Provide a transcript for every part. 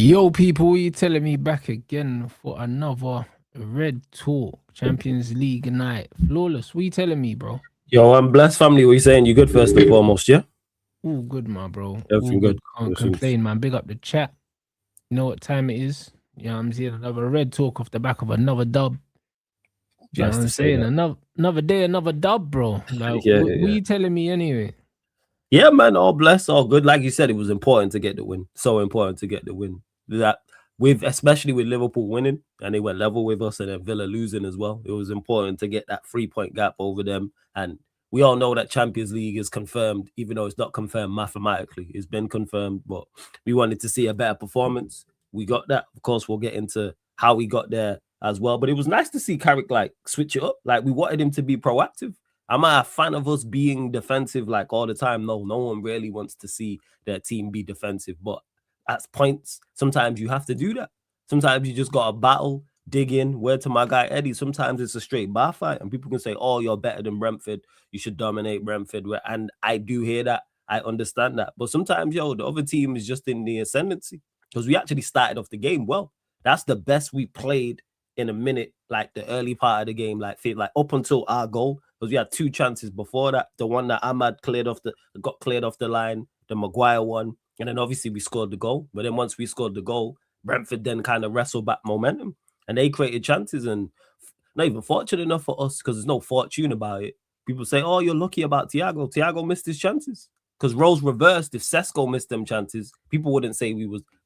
Yo, people, you telling me back again for another Red Talk Champions League night? Flawless. What you telling me, bro? Yo, I'm blessed family. What you saying? You good first and foremost, yeah? All good, my bro. All Everything good. good. Can't complain, man. Big up the chat. You know what time it is? You know what I'm saying? Another Red Talk off the back of another dub. You know Nice what I'm to say saying? that. Another day, another dub, bro. Like, Yeah, what yeah. you telling me anyway? Yeah, man, all blessed, all good. Like you said, it was important to get the win. So important to get the win. That with especially with Liverpool winning and they went level with us and then Villa losing as well. It was important to get that 3 point gap over them. And we all know that Champions League is confirmed, even though it's not confirmed mathematically. It's been confirmed, but we wanted to see a better performance. We got that. Of course, we'll get into how we got there as well. But it was nice to see Carrick like switch it up. Like we wanted him to be proactive. Am I a fan of us being defensive like all the time? No one really wants to see their team be defensive. But at points, sometimes you have to do that. Sometimes you just got to battle, dig in. Where to my guy Eddie? Sometimes it's a straight bar fight, and people can say, "Oh, you're better than Brentford. You should dominate Brentford." And I do hear that. I understand that. But sometimes, the other team is just in the ascendancy because we actually started off the game well. That's the best we played in a minute, like the early part of the game, like up until our goal, because we had two chances before that. The one that Ahmad got cleared off the line, the Maguire one, and then obviously we scored the goal. But then once we scored the goal, Brentford then kind of wrestled back momentum, and they created chances, and not even fortunate enough for us because there's no fortune about it. People say, "Oh, you're lucky about Thiago. Thiago missed his chances." Because roles reversed, if Sesko missed them chances, people wouldn't say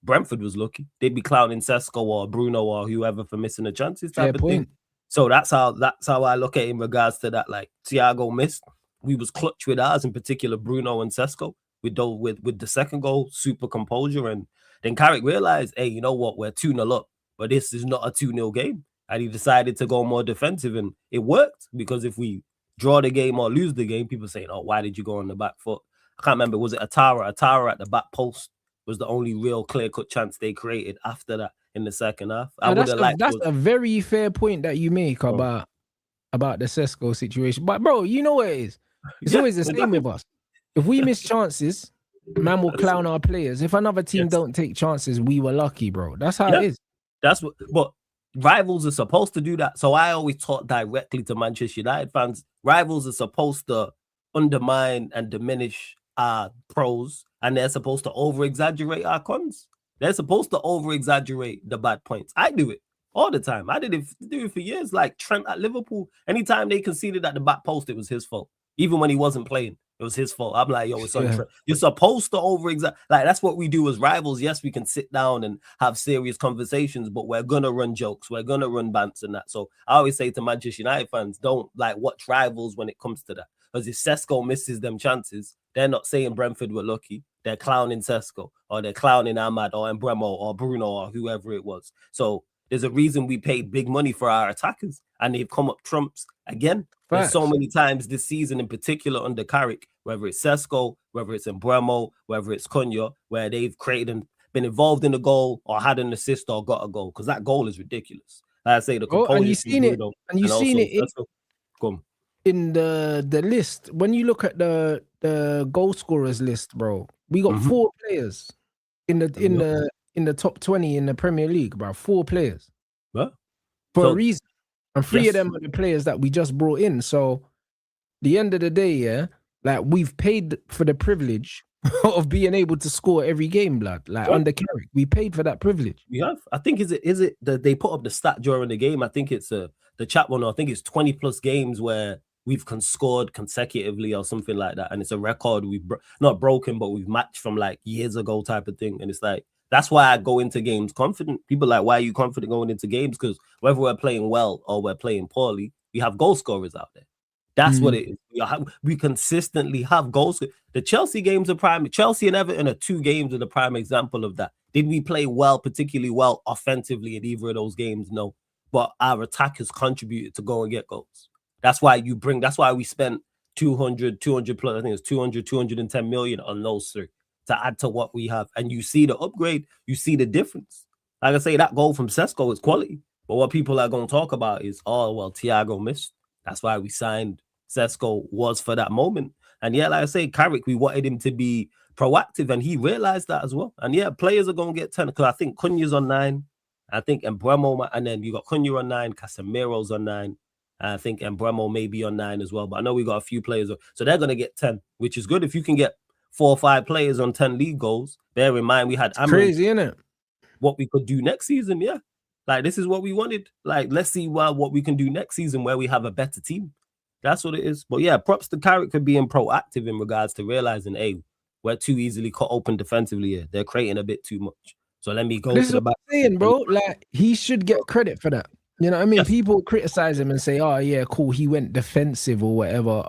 Brentford was lucky. They'd be clowning Sesko or Bruno or whoever for missing the chances type Fair of point. thing. So that's how I look at it in regards to that. Like Thiago missed, we was clutch with ours, in particular Bruno and Sesko. With the second goal, super composure, and then Carrick realized, hey, you know what, we're 2-0 up, but this is not a 2-0 game, and he decided to go more defensive, and it worked because if we draw the game or lose the game, people saying, oh, why did you go on the back foot? I can't remember. Was it Atara? Atara at the back post was the only real clear-cut chance they created after that in the second half. I would have liked That's a very fair point that you make about the Sesko situation. But bro, you know what it is? It's always the same with us. If we miss chances, man will clown our players. If another team don't take chances, we were lucky, bro. That's how it is. That's what. But rivals are supposed to do that. So I always talk directly to Manchester United fans. Rivals are supposed to undermine and diminish our pros, and they're supposed to over-exaggerate our cons. They're supposed to over-exaggerate the bad points. I do it all the time. I do it for years. Like Trent at Liverpool, anytime they conceded at the back post, it was his fault. Even when he wasn't playing, it was his fault. I'm like, yo, it's on Trent. You're supposed to over-exaggerate. Like, that's what we do as rivals. Yes, we can sit down and have serious conversations, but we're going to run jokes. We're going to run bants and that. So I always say to Manchester United fans, don't like watch rivals when it comes to that. Because if Sesko misses them chances, they're not saying Brentford were lucky. They're clowning Sesko, or they're clowning Ahmad or Embremo or Bruno or whoever it was. So there's a reason we paid big money for our attackers, and they've come up trumps again. There's so many times this season, in particular under Carrick, whether it's Sesko, whether it's Embremo, whether it's Cunha, where they've created and been involved in a goal or had an assist or got a goal, because that goal is ridiculous. Like I say, the composure and you've seen it, in the list. When you look at the goal scorers list, bro, we got 4 players in the top 20 in the Premier League, bro. 4 players for a reason, and 3 of them are the players that we just brought in. So, the end of the day, like we've paid for the privilege of being able to score every game, blood. Like under Carrick, we paid for that privilege. We have. I think is it that they put up the stat during the game. I think it's the chat one. I think it's 20 plus games where we've scored consecutively or something like that, and it's a record we've not broken, but we've matched from like years ago type of thing. And it's like that's why I go into games confident. People are like, why are you confident going into games? Because whether we're playing well or we're playing poorly, we have goal scorers out there. That's what it is. We consistently have goals. The Chelsea games are prime. Chelsea and Everton are 2 games of the prime example of that. Did we play well, particularly well offensively in either of those games? No. But our attackers contributed to go and get goals. That's why we spent 200 plus, I think it's 210 million on those 3 to add to what we have. And you see the upgrade, you see the difference. Like I say, that goal from Sesko is quality. But what people are going to talk about is, oh, well, Thiago missed. That's why we signed Sesko was for that moment. And yeah, like I say, Carrick, we wanted him to be proactive, and he realized that as well. And yeah, players are going to get 10 because I think Cunha's on 9. I think Embremo, and then you got Cunha on 9, Casemiro's on 9. I think Embremo may be on 9 as well, but I know we got a few players, so they're going to get 10, which is good. If you can get 4 or 5 players on 10 league goals, bear in mind we had crazy, isn't it? What we could do next season, yeah. Like, this is what we wanted. Like, let's see what we can do next season where we have a better team. That's what it is. But yeah, props to Carrick for being proactive in regards to realizing, hey, we're too easily cut open defensively here. They're creating a bit too much. So let me go to the back. Saying, bro, like, he should get credit for that. You know what I mean? Yes. People criticize him and say, oh, yeah, cool, he went defensive or whatever.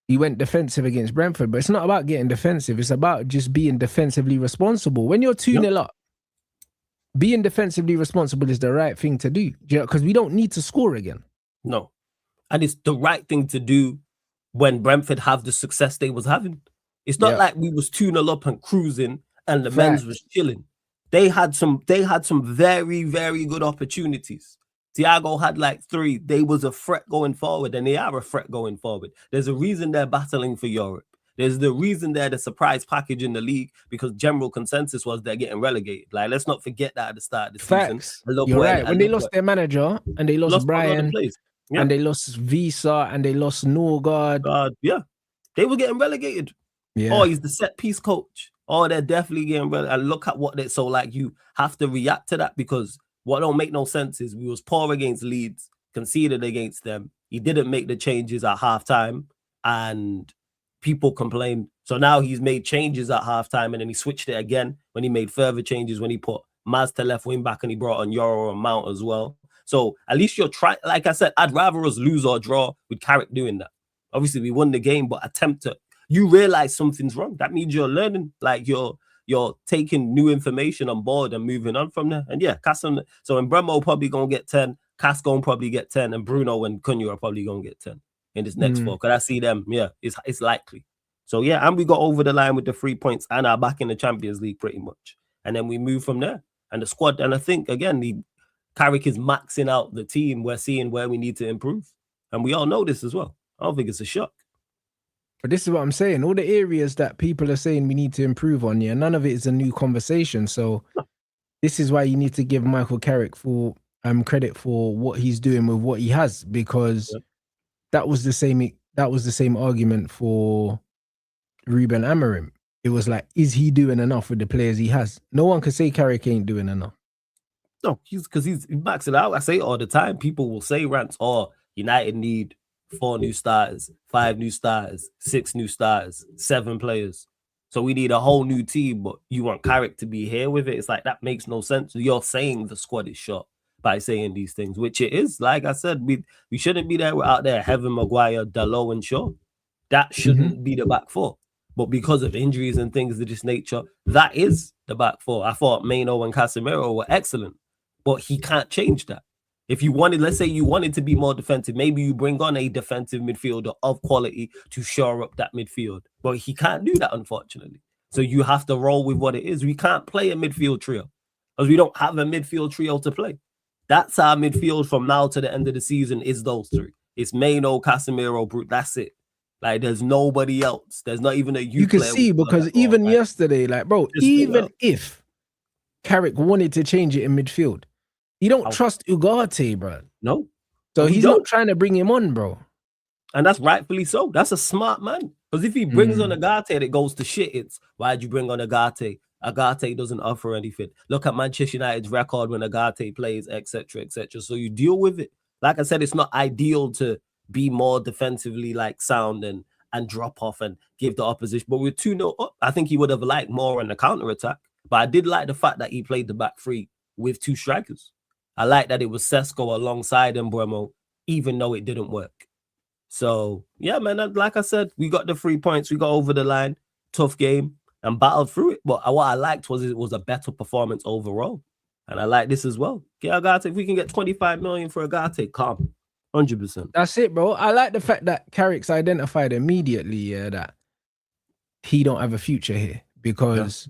He went defensive against Brentford, but it's not about getting defensive. It's about just being defensively responsible. When you're 2-0 up, being defensively responsible is the right thing to do. Because we don't need to score again. No. And it's the right thing to do when Brentford have the success they was having. It's not like we was 2-0 up and cruising and the men's was chilling. They had some very, very good opportunities. Thiago had like 3. They was a threat going forward, and they are a threat going forward. There's a reason they're battling for Europe. There's the reason they're the surprise package in the league, because general consensus was they're getting relegated. Like, let's not forget that at the start of the season. You're right. When they lost their manager and they lost Brian and they lost Visa and they lost Norgard. They were getting relegated. Yeah. Oh, he's the set piece coach. Oh, they're definitely getting relegated. And look at what they so like you have to react to that, because what don't make no sense is we was poor against Leeds, conceded against them. He didn't make the changes at halftime, and people complained. So now he's made changes at halftime, and then he switched it again when he made further changes when he put Maz to left wing back and he brought on Euro and Mount as well. So at least you're trying. Like I said, I'd rather us lose or draw with Carrick doing that. Obviously, we won the game, but attempt to. You realize something's wrong. That means you're learning. Like you're taking new information on board and moving on from there. And yeah, so Embremo probably gonna get 10. Cass gonna probably get 10, and Bruno and Cunha are probably gonna get 10 in this next 4. Because I see them. Yeah, it's likely. So yeah, and we got over the line with the 3 points and are back in the Champions League pretty much. And then we move from there. And the squad, and I think again, Carrick is maxing out the team. We're seeing where we need to improve. And we all know this as well. I don't think it's a shock. But this is what I'm saying. All the areas that people are saying we need to improve on, none of it is a new conversation. So this is why you need to give Michael Carrick for credit for what he's doing with what he has, because that was the same argument for Ruben Amorim. It was like, is he doing enough with the players he has? No one can say Carrick ain't doing enough. No, he's maxing it out. I say it all the time. People will say, Rants, United need 4 new starters, 5 new starters, 6 new starters, 7 players. So we need a whole new team, but you want Carrick to be here with it. It's like, that makes no sense. You're saying the squad is shot by saying these things, which it is. Like I said, we shouldn't be there out there, Heaven, Maguire, Dalot, and Shaw. That shouldn't be the back 4. But because of injuries and things of this nature, that is the back 4. I thought Maino and Casemiro were excellent, but he can't change that. If you wanted, let's say you wanted to be more defensive, maybe you bring on a defensive midfielder of quality to shore up that midfield. But he can't do that, unfortunately. So you have to roll with what it is. We can't play a midfield trio because we don't have a midfield trio to play. That's our midfield from now to the end of the season is those 3. It's Maino, Casemiro, Brute. That's it. Like, there's nobody else. There's not even a youth. You can see, because even yesterday, like, bro, even if Carrick wanted to change it in midfield, he don't trust Ugarte, bro. No. So he's not trying to bring him on, bro. And that's rightfully so. That's a smart man. Because if he brings on Ugarte that goes to shit, it's why'd you bring on Ugarte? Ugarte doesn't offer anything. Look at Manchester United's record when Ugarte plays, etc., etc. So you deal with it. Like I said, it's not ideal to be more defensively like sound and drop off and give the opposition. But we're 2-0 up. I think he would have liked more on the counter-attack. But I did like the fact that he played the back 3 with 2 strikers. I like that it was Sesko alongside Embremo, even though it didn't work. So, yeah, man, like I said, we got the 3 points. We got over the line. Tough game and battled through it. But what I liked was it was a better performance overall. And I like this as well. Get Ugarte. If we can get 25 million for Ugarte, calm. 100%. That's it, bro. I like the fact that Carrick's identified immediately that he don't have a future here. Because,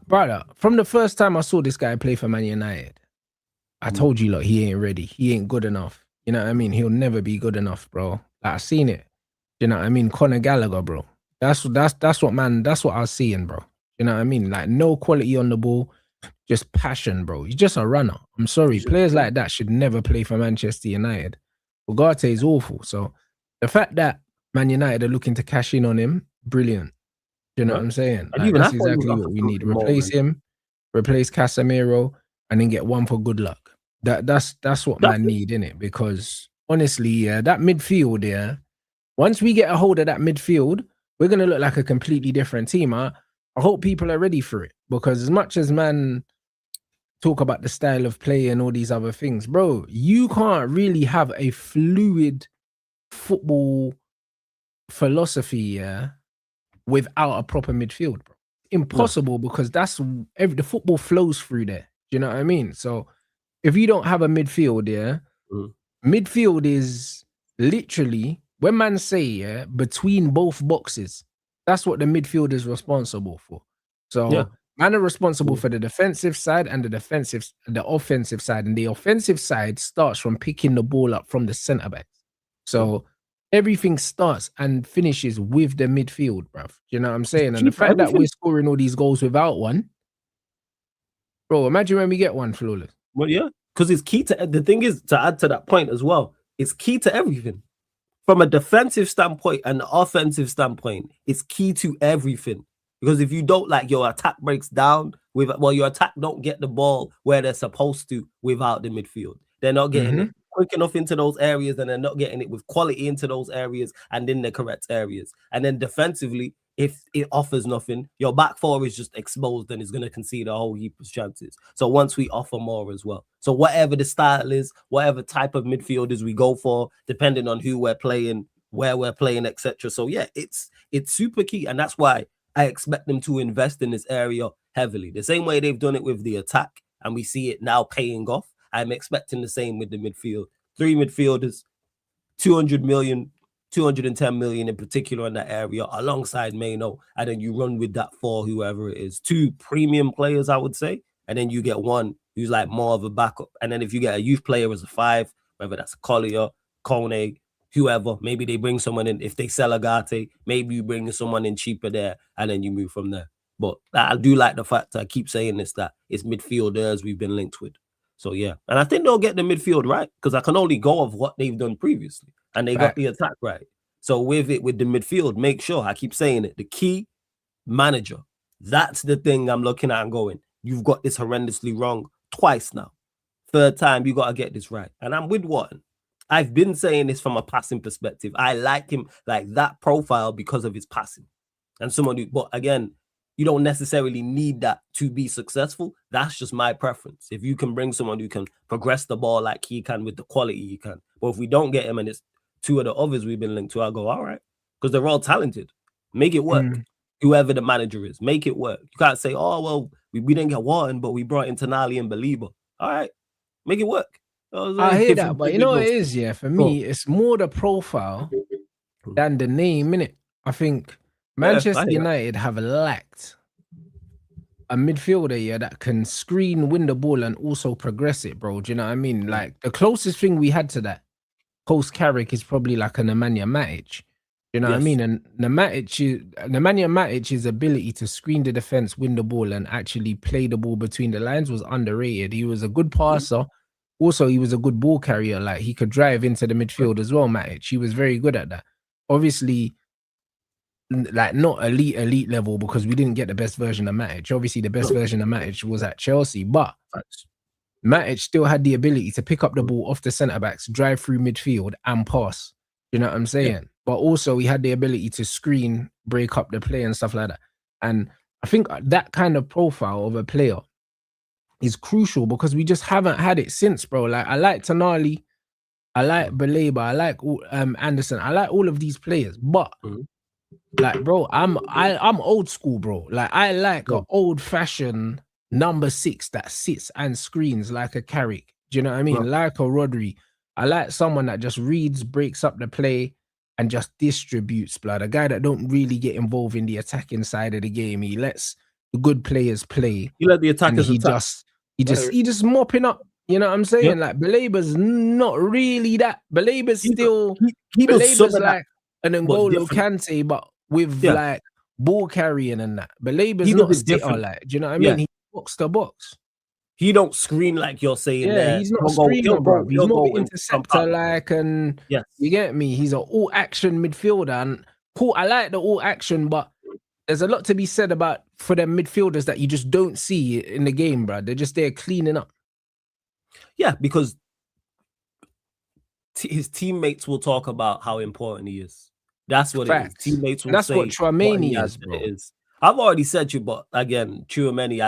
brother, from the first time I saw this guy play for Man United, I told you, look, he ain't ready. He ain't good enough. You know what I mean? He'll never be good enough, bro. Like, I seen it. You know what I mean? Conor Gallagher, bro. That's what I was seeing, bro. You know what I mean? Like no quality on the ball, just passion, bro. He's just a runner. I'm sorry. Players like that should never play for Manchester United. Ugarte is awful. So the fact that Man United are looking to cash in on him, brilliant. You know what I'm saying? And Like, even I that's thought he was exactly off what a we need. floating more, Replace man. him, replace Casemiro, and then get one for good luck. That's what man need, innit? Because honestly, yeah, that midfield, yeah. Once we get a hold of that midfield, we're gonna look like a completely different team. I hope people are ready for it, because as much as man talk about the style of play and all these other things, bro, you can't really have a fluid football philosophy, yeah, without a proper midfield, bro. Impossible, because that's the football flows through there. Do you know what I mean? So if you don't have a midfield, yeah, midfield is literally, when man say, yeah, between both boxes, that's what the midfield is responsible for. So man are responsible for the defensive side and the offensive side, and the offensive side starts from picking the ball up from the centre back. So everything starts and finishes with the midfield, bruv. You know what I'm saying? And the fact that we're scoring all these goals without one, bro, imagine when we get one flawless. Well, yeah, because it's key to, the thing is, to add to that point as well, it's key to everything. From a defensive standpoint and an offensive standpoint, it's key to everything. Because if you don't, like, your attack breaks down your attack don't get the ball where they're supposed to without the midfield. They're not getting it quick enough into those areas, and they're not getting it with quality into those areas and in the correct areas. And then defensively, if it offers nothing, your back four is just exposed and is going to concede a whole heap of chances. So once we offer more as well. So whatever the style is, whatever type of midfielders we go for, depending on who we're playing, where we're playing, etc. So yeah, it's super key. And that's why I expect them to invest in this area heavily. The same way they've done it with the attack, and we see it now paying off. I'm expecting the same with the midfield. 3 midfielders, 200 million, 210 million in particular in that area, alongside Maino, and then you run with that for whoever it is. 2 premium players, I would say, and then you get one who's like more of a backup. And then if you get a youth player as a 5, whether that's Collier, Kone, whoever, maybe they bring someone in. If they sell Agate, maybe you bring someone in cheaper there, and then you move from there. But I do like the fact, I keep saying this, that it's midfielders we've been linked with. So yeah, and I think they'll get the midfield right, because I can only go of what they've done previously, and they got the attack right. So with the midfield, make sure, I keep saying it, the key, manager. That's the thing I'm looking at and going, you've got this horrendously wrong twice now. 3rd time, you got to get this right. And I'm with Wharton. I've been saying this from a passing perspective. I like him, like that profile, because of his passing. And someone who, but again, you don't necessarily need that to be successful. That's just my preference. If you can bring someone who can progress the ball like he can with the quality he can. But if we don't get him and it's 2 of the others we've been linked to, I'll go, all right. Because they're all talented. Make it work. Whoever the manager is, make it work. You can't say, oh, well, we didn't get Wharton, but we brought in Tonali and Belieber. All right. Make it work. I hear that, but you know what it is, yeah? For me, it's more the profile than the name, innit? I think Manchester United have lacked a midfielder, yeah, that can screen, win the ball, and also progress it, bro. Do you know what I mean? Like, the closest thing we had to that post Carrick is probably like a Nemanja Matic. You know what I mean? And Nemanja Matic's ability to screen the defense, win the ball, and actually play the ball between the lines was underrated. He was a good passer. Also, he was a good ball carrier. Like, he could drive into the midfield as well, Matic. He was very good at that. Obviously, like, not elite level, because we didn't get the best version of Matic. Obviously, the best version of Matic was at Chelsea, but Matic still had the ability to pick up the ball off the centre-backs, drive through midfield, and pass. You know what I'm saying? Yeah. But also, he had the ability to screen, break up the play, and stuff like that. And I think that kind of profile of a player is crucial, because we just haven't had it since, bro. Like, I like Tonali, I like Beleba, I like Anderson, I like all of these players, but like, bro, I'm old school, bro. Like, I like an old-fashioned number 6 that sits and screens like a Carrick. Do you know what I mean? Like a Rodri. I like someone that just reads, breaks up the play, and just distributes, blood. A guy that don't really get involved in the attacking side of the game. He lets the good players play. He let the attackers attack. He just mopping up. You know what I'm saying? Like, Beleba's not really that. Beleba's still, Beleba's like an N'Golo Kante, but with like ball carrying and that. But Labor's He not a does it sitter, different. like, do you know what I mean? He box to box. He don't screen like you're saying Yeah, there. he's not a screamer, bro. He's more of an interceptor, like, and you get me? He's an all-action midfielder. And cool, I like the all-action, but there's a lot to be said about for them midfielders that you just don't see in the game, bro. They're just there cleaning up. Yeah, because his teammates will talk about how important he is. That's what it is. Teammates will say what Tchouaméni is, bro. I've already said you, but again, Tchouaméni,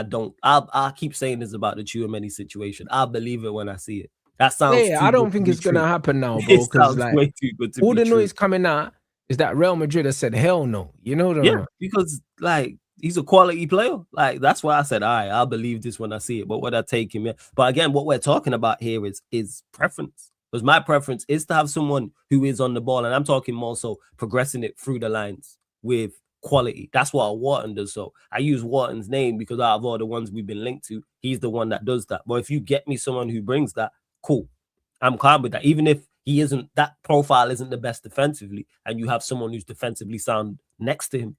I keep saying this about the Tchouaméni situation. I believe it when I see it. That sounds I don't think it's gonna happen now, bro. Because like way too good to all the noise coming out is that Real Madrid has said hell no. You know that? Because like he's a quality player. Like that's why I said, all right, I believe this when I see it. But when I take him, but again, what we're talking about here is preference. Because my preference is to have someone who is on the ball, and I'm talking more so progressing it through the lines with quality. That's what Wharton does. So I use Wharton's name because out of all the ones we've been linked to, he's the one that does that. But if you get me someone who brings that, cool. I'm calm with that. Even if he isn't, that profile isn't the best defensively, and you have someone who's defensively sound next to him,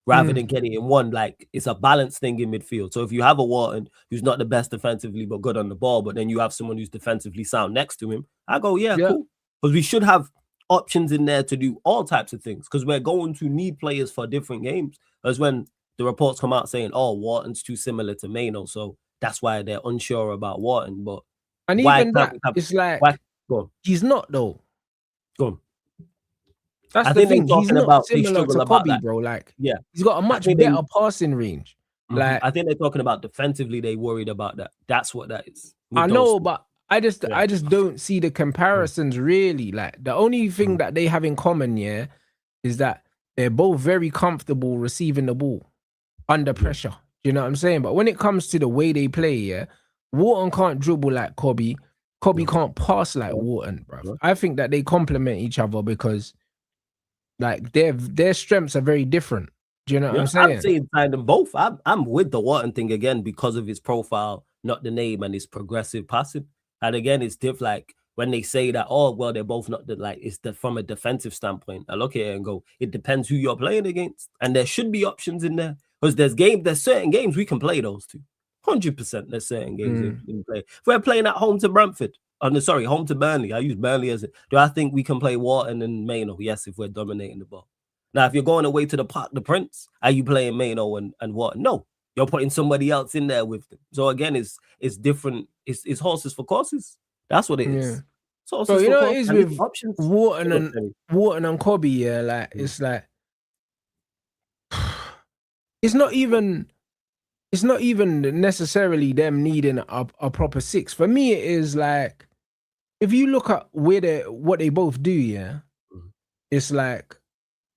rather than getting in one, like it's a balance thing in midfield. So if you have a Wharton who's not the best defensively but good on the ball, but then you have someone who's defensively sound next to him, I go, cool. Because we should have options in there to do all types of things, because we're going to need players for different games. As when the reports come out saying, oh, Wharton's too similar to Maino, so that's why they're unsure about Wharton. But and even that, it's like he's not though. Go on. That's the thing. He's not similar to Kobe, bro. Like, he's got a much better passing range. Like, I think they're talking about defensively. They worried about that. That's what that is. I know, but I just don't see the comparisons really. Like, the only thing that they have in common, is that they're both very comfortable receiving the ball under pressure. You know what I'm saying? But when it comes to the way they play, Wharton can't dribble like Kobe. Kobe can't pass like Wharton, bro. I think that they complement each other because like their strengths are very different. Do you know what I'm saying? I'm saying sign them both. I'm with the Wharton thing again because of his profile, not the name, and his progressive passing. And again, it's different. Like when they say that, oh well, they're both not it's from a defensive standpoint. I look at it and go, it depends who you're playing against, and there should be options in there because there's certain games we can play those two. 100%. There's certain games we can play. If we're playing at home to Brentford. Home to Burnley. I use Burnley as it. Do I think we can play Wharton and Maino? Yes, if we're dominating the ball. Now, if you're going away to the Parc des Princes, are you playing Maino and Wharton? No, you're putting somebody else in there with them. So again, it's different. It's horses for courses. That's what it is. So you know it is with options. Wharton and Kobe. Like it's like it's not even necessarily them needing a proper six. For me, it is like, if you look at what they both do, it's like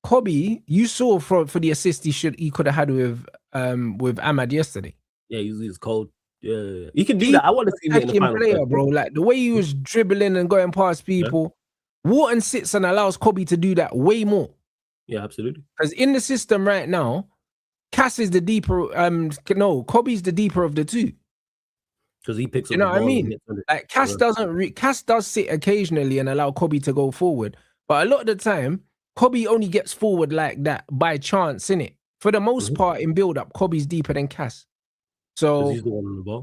Kobe, you saw for the assist he could have had with Ahmad yesterday. Yeah, he's cold. Yeah. He can do that. I want to see him in the final player, bro. Like the way he was dribbling and going past people. Wharton sits and allows Kobe to do that way more. Yeah, absolutely. Because in the system right now, Cass is the deeper. Kobe's the deeper of the two. Because he picks up. You know what I mean? Like Cass Cass does sit occasionally and allow Kobe to go forward, but a lot of the time, Kobe only gets forward like that by chance, innit? For the most part, in build-up, Kobe's deeper than Cass. So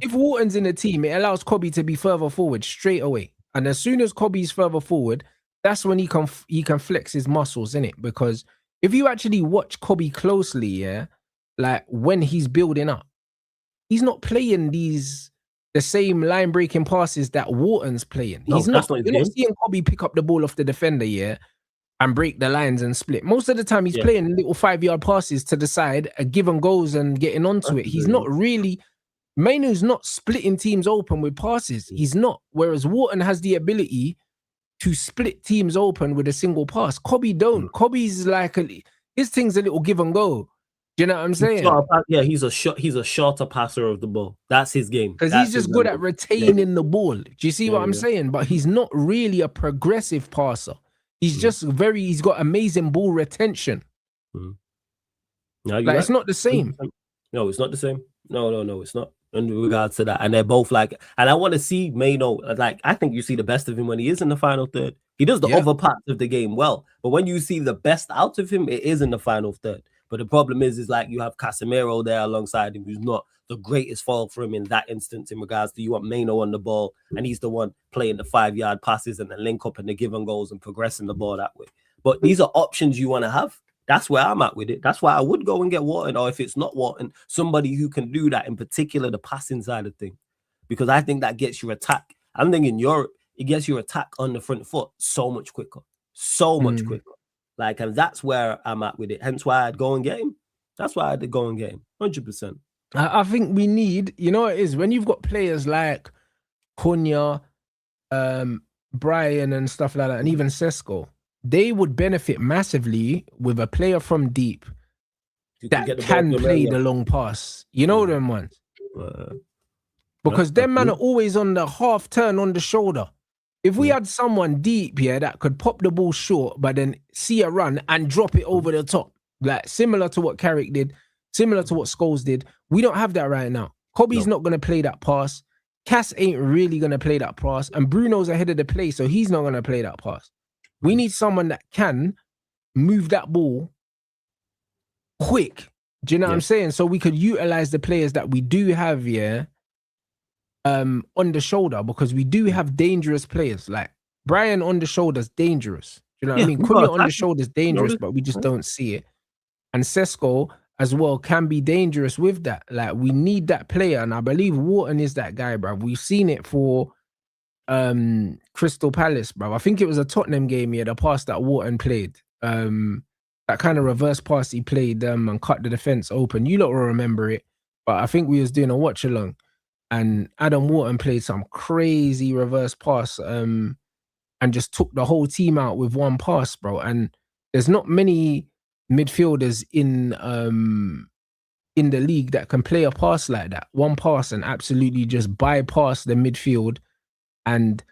if Wharton's in the team, it allows Kobe to be further forward straight away. And as soon as Kobe's further forward, that's when he can flex his muscles, innit? Because if you actually watch Kobe closely, like when he's building up, he's not playing the same line breaking passes that Wharton's playing. No, you're not seeing Kobe pick up the ball off the defender, and break the lines and split. Most of the time he's playing little 5-yard passes to the side, a give and goes and getting onto it. He's not really, Mainu's not splitting teams open with passes. He's not. Whereas Wharton has the ability to split teams open with a single pass. Kobe don't. Kobe's like, his thing's a little give and go. Do you know what I'm saying? He's a shorter passer of the ball. That's his game. Because he's just good at retaining the ball. Do you see what I'm saying? But he's not really a progressive passer. He's just he's got amazing ball retention. It's not the same. No, it's not the same. No, it's not. In regards to that. And they're both like, and I want to see Maino, like, I think you see the best of him when he is in the final third. He does the other parts of the game well. But when you see the best out of him, it is in the final third. But the problem is like you have Casemiro there alongside him, who's not the greatest fall for him in that instance in regards to you want Mano on the ball, and he's the one playing the 5-yard passes and the link up and the give and goals and progressing the ball that way. But these are options you want to have. That's where I'm at with it. That's why I would go and get Wharton, or if it's not Wharton, somebody who can do that, in particular the passing side of things, because I think that gets your attack. I'm thinking Europe, it gets your attack on the front foot so much quicker. Like, and that's where I'm at with it. Hence why I'd go and get him. That's why I'd go and get him. 100%. I think we need, you know what it is, when you've got players like Cunha, Brian and stuff like that, and even Sesko, they would benefit massively with a player from deep that can play the long pass. You know them ones? Because them man are always on the half turn on the shoulder. If we had someone deep here that could pop the ball short, but then see a run and drop it over the top, like similar to what Carrick did, similar to what Scholes did, we don't have that right now. Kobe's not going to play that pass. Cass ain't really going to play that pass. And Bruno's ahead of the play, so he's not going to play that pass. We need someone that can move that ball quick. Do you know what I'm saying? So we could utilize the players that we do have here on the shoulder, because we do have dangerous players. Like Brian on the shoulder is dangerous. Do you know what I mean? Cunha on the shoulder is dangerous, but we just don't see it. And Sesko as well can be dangerous with that. Like we need that player, and I believe Wharton is that guy, bro. We've seen it for Crystal Palace, bro. I think it was a Tottenham game here, the pass that Wharton played. That kind of reverse pass he played and cut the defense open. You lot will remember it, but I think we was doing a watch along, and Adam Wharton played some crazy reverse pass and just took the whole team out with one pass, bro. And there's not many midfielders in the league that can play a pass like that. One pass and absolutely just bypass the midfield and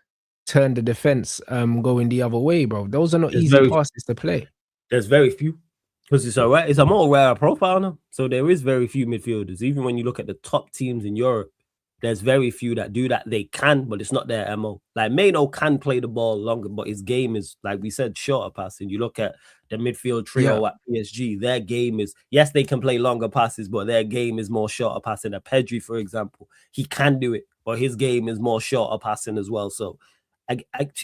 turn the defense going the other way, bro. Those are not easy passes to play. There's very few, because it's a more rare profile now. So there is very few midfielders. Even when you look at the top teams in Europe, there's very few that do that. They can, but it's not their MO. Like Mano can play the ball longer, but his game is, like we said, shorter passing. You look at the midfield trio at PSG, their game is, yes, they can play longer passes, but their game is more shorter passing. A Pedri, for example, he can do it, but his game is more shorter passing as well. So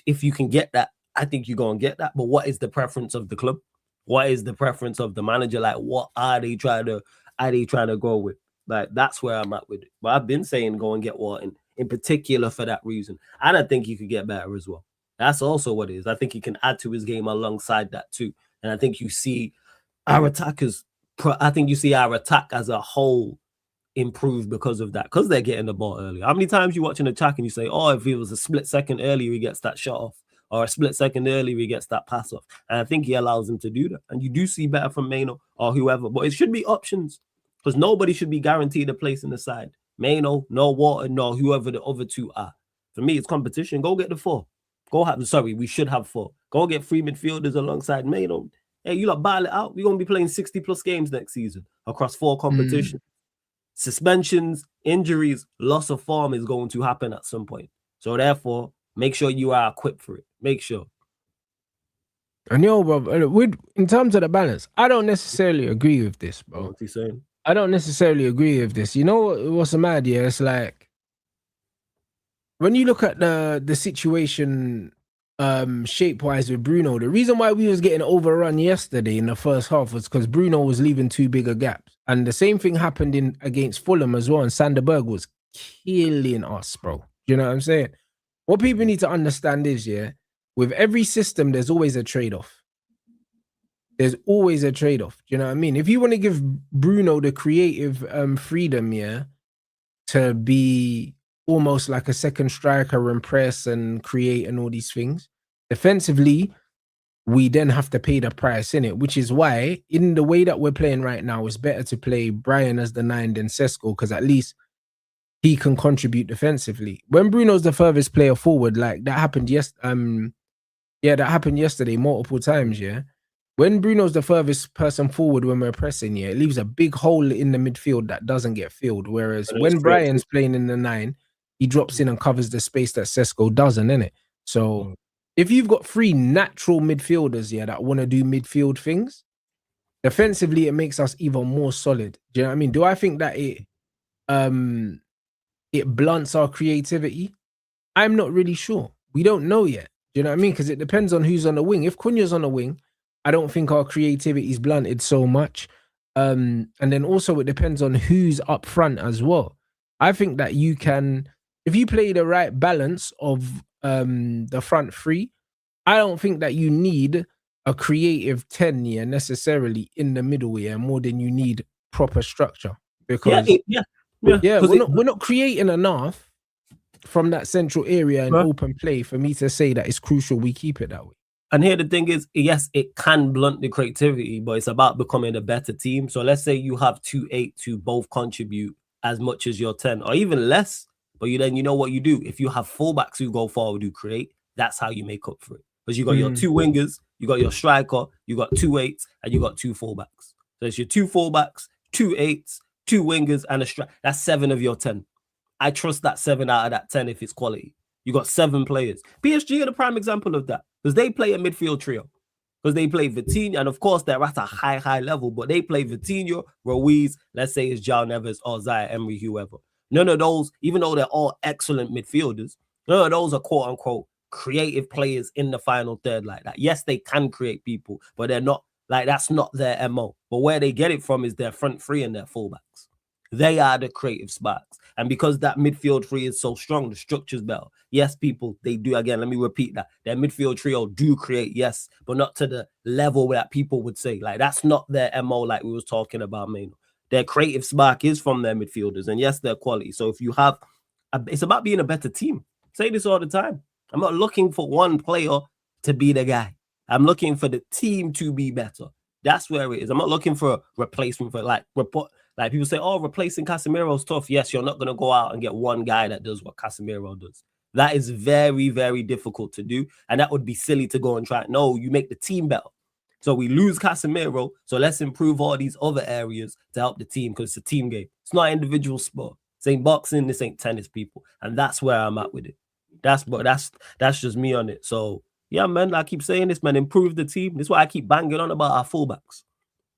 if you can get that, I think you're going to get that. But what is the preference of the club? What is the preference of the manager? Like, what are they trying to go with? Like, that's where I'm at with it. But I've been saying go and get Wharton in particular for that reason. And I think he could get better as well. That's also what it is. I think he can add to his game alongside that too. And I think you see our attackers, I think you see our attack as a whole improve because of that, because they're getting the ball early. How many times you watch an attack and you say, oh, if it was a split second earlier, he gets that shot off, or a split second earlier, he gets that pass off. And I think he allows him to do that. And you do see better from Mano or whoever, but it should be options, because nobody should be guaranteed a place in the side. Mano, no Wharton, no whoever the other two are. For me, it's competition. Go get the 4. We should have 4. Go get 3 midfielders alongside Mano. Hey, you lot battle it out. We're going to be playing 60 plus games next season across 4 competitions. Suspensions, injuries, loss of form is going to happen at some point. So therefore, make sure you are equipped for it. Make sure. And bro, in terms of the balance, I don't necessarily agree with this, bro. What's he saying? I don't necessarily agree with this. You know what's the mad? Yeah, it's like when you look at the situation shape-wise with Bruno, the reason why we was getting overrun yesterday in the first half was because Bruno was leaving too big a gaps. And the same thing happened against Fulham as well, and Sanderberg was killing us, bro. You know what I'm saying? What people need to understand is, with every system, there's always a trade-off. There's always a trade-off. Do you know what I mean? If you want to give Bruno the creative freedom, to be almost like a second striker and press and create and all these things, defensively, we then have to pay the price in it, which is why in the way that we're playing right now, it's better to play Brian as the 9 than Sesko, because at least he can contribute defensively. When Bruno's the furthest player forward, like that happened that happened yesterday multiple times, When Bruno's the furthest person forward when we're pressing, it leaves a big hole in the midfield that doesn't get filled. Whereas when Brian's playing in the 9, he drops in and covers the space that Sesko doesn't, innit? So if you've got three natural midfielders, yeah, that want to do midfield things, defensively, it makes us even more solid. Do you know what I mean? Do I think that it blunts our creativity? I'm not really sure. We don't know yet. Do you know what I mean? Because it depends on who's on the wing. If Cunha's on the wing, I don't think our creativity is blunted so much. And then also it depends on who's up front as well. I think that you can, if you play the right balance of the front three, I don't think that you need a creative 10 year necessarily in the middle here more than you need proper structure. Because we're not creating enough from that central area and open play for me to say that it's crucial we keep it that way. And here the thing is, yes, it can blunt the creativity, but it's about becoming a better team. So let's say you have 2 8 to both contribute as much as your 10 or even less. But you know what you do? If you have fullbacks who go forward, who create, that's how you make up for it. Because you got your 2 wingers, you got your striker, you got 2 8s, and you got 2 fullbacks. So it's your 2 fullbacks, 2 8s, 2 wingers, and a striker. That's 7 of your 10. I trust that 7 out of that 10 if it's quality. You got 7 players. PSG are the prime example of that because they play a midfield trio. Because they play Vitinha, and of course they're at a high level, but they play Vitinha, Ruiz, let's say it's João Neves or Zaire Emery, whoever. None of those, even though they're all excellent midfielders, none of those are quote unquote creative players in the final third like that. Yes, they can create people, but they're not like that's not their MO. But where they get it from is their front three and their fullbacks. They are the creative sparks. And because that midfield three is so strong, the structure's better. Yes, people, they do. Again, let me repeat that. Their midfield trio do create, yes, but not to the level that people would say. Like, that's not their MO like we was talking about, man. Their creative spark is from their midfielders. And yes, their quality. So if you have, it's about being a better team. I say this all the time. I'm not looking for one player to be the guy. I'm looking for the team to be better. That's where it is. I'm not looking for a replacement for like people say, oh, replacing Casemiro is tough. Yes, you're not going to go out and get one guy that does what Casemiro does. That is very, very difficult to do. And that would be silly to go and try. No, you make the team better. So we lose Casemiro. So let's improve all these other areas to help the team because it's a team game. It's not an individual sport. This ain't boxing. This ain't tennis, people. And that's where I'm at with it. That's just me on it. So, yeah, man, I keep saying this, man, improve the team. This is why I keep banging on about our fullbacks.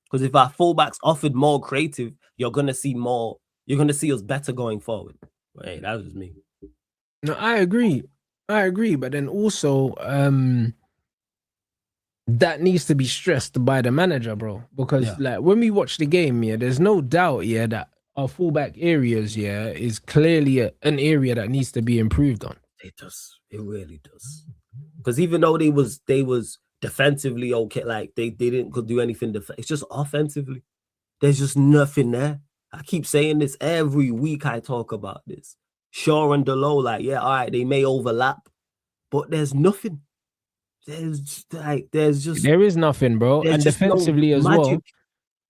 Because if our fullbacks offered more creative, you're going to see more. You're going to see us better going forward. Hey, that was me. No, I agree. But then also, that needs to be stressed by the manager, bro. Because like when we watch the game, there's no doubt, that our fullback areas, is clearly an area that needs to be improved on. It does. It really does. Because even though they was defensively okay, like they didn't do anything. It's just offensively, there's just nothing there. I keep saying this every week. I talk about this. Shaw and Delo, like, yeah, all right, they may overlap, but there's nothing. There is nothing, bro. And defensively as well,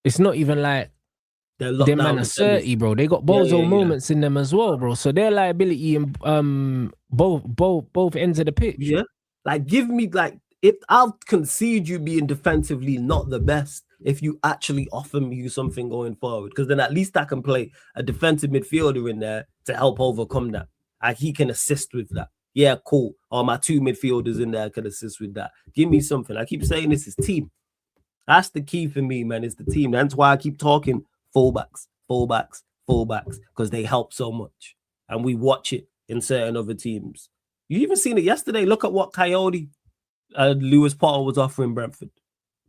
it's not even like they're man of 30, bro. They got bozo moments in them as well, bro. So their liability in both ends of the pitch. Yeah, like give me like if I'll concede you being defensively not the best if you actually offer me something going forward, because then at least I can play a defensive midfielder in there to help overcome that. Like he can assist with that. Yeah, cool. Or my 2 midfielders in there can assist with that. Give me something. I keep saying this is team. That's the key for me, man. It's the team. That's why I keep talking fullbacks, because they help so much. And we watch it in certain other teams. You even seen it yesterday. Look at what Coyote Lewis Potter was offering Brentford.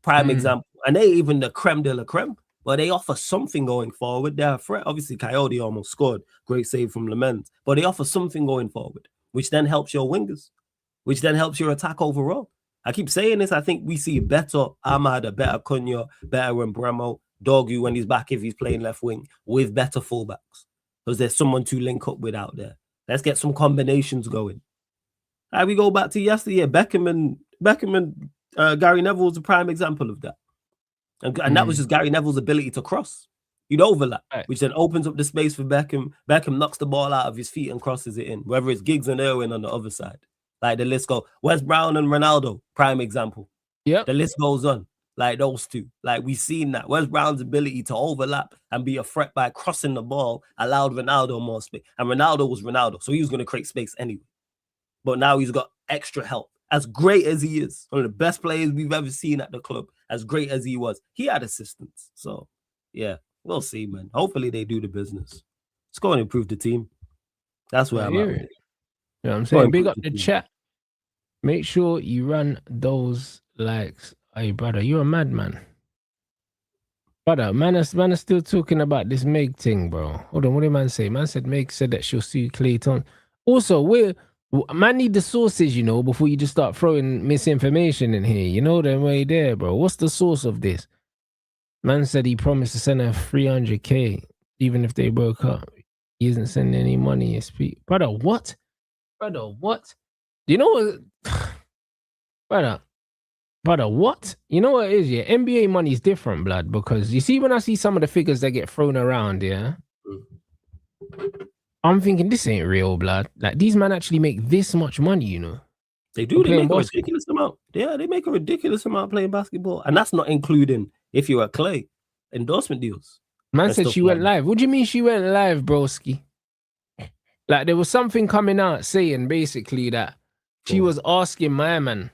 Prime example. And they even the creme de la creme. But they offer something going forward. They're a threat. Obviously, Coyote almost scored. Great save from Lamens. But they offer something going forward, which then helps your wingers, which then helps your attack overall. I keep saying this. I think we see better Ahmad, a better Cunha, better Mbremo, Dorgu when he's back if he's playing left wing with better fullbacks. Because there's someone to link up with out there. Let's get some combinations going. We go back to yesterday. Beckham and Gary Neville was a prime example of that. And that was just Gary Neville's ability to cross. You'd overlap, which then opens up the space for Beckham. Beckham knocks the ball out of his feet and crosses it in, whether it's Giggs and Irwin on the other side. Like the list goes. Wes Brown and Ronaldo, prime example. Yeah, the list goes on. Like those two. Like we've seen that. Wes Brown's ability to overlap and be a threat by crossing the ball allowed Ronaldo more space. And Ronaldo was Ronaldo, so he was going to create space anyway. But now he's got extra help. as great as he is, one of the best players we've ever seen at the club, as great as he was, he had assistants. So, yeah, we'll see, man. Hopefully they do the business. Let's go and improve the team. That's where I'm at with it. You know what I'm saying? Big up the chat. Make sure you run those likes. Hey, brother, you're a madman. Brother, man is still talking about this Meg thing, bro. Hold on, what did man say? Man said Meg said that she'll sue Clayton. Also, man need the sources, you know, before you just start throwing misinformation in here. You know them way there, bro. What's the source of this? Man said he promised to send her 300K, even if they broke up. He isn't sending any money. Brother, what? Brother, what? You know what? Brother, what? You know what it is, yeah? NBA money is different, blood, because you see when I see some of the figures that get thrown around, yeah? I'm thinking this ain't real, blood. Like, these men actually make this much money, you know? They do. They make a ridiculous amount. Yeah, they make a ridiculous amount playing basketball. And that's not including, if you're at Clay, endorsement deals. Man said she went live. What do you mean she went live, broski? Like, there was something coming out saying, basically, that she was asking my man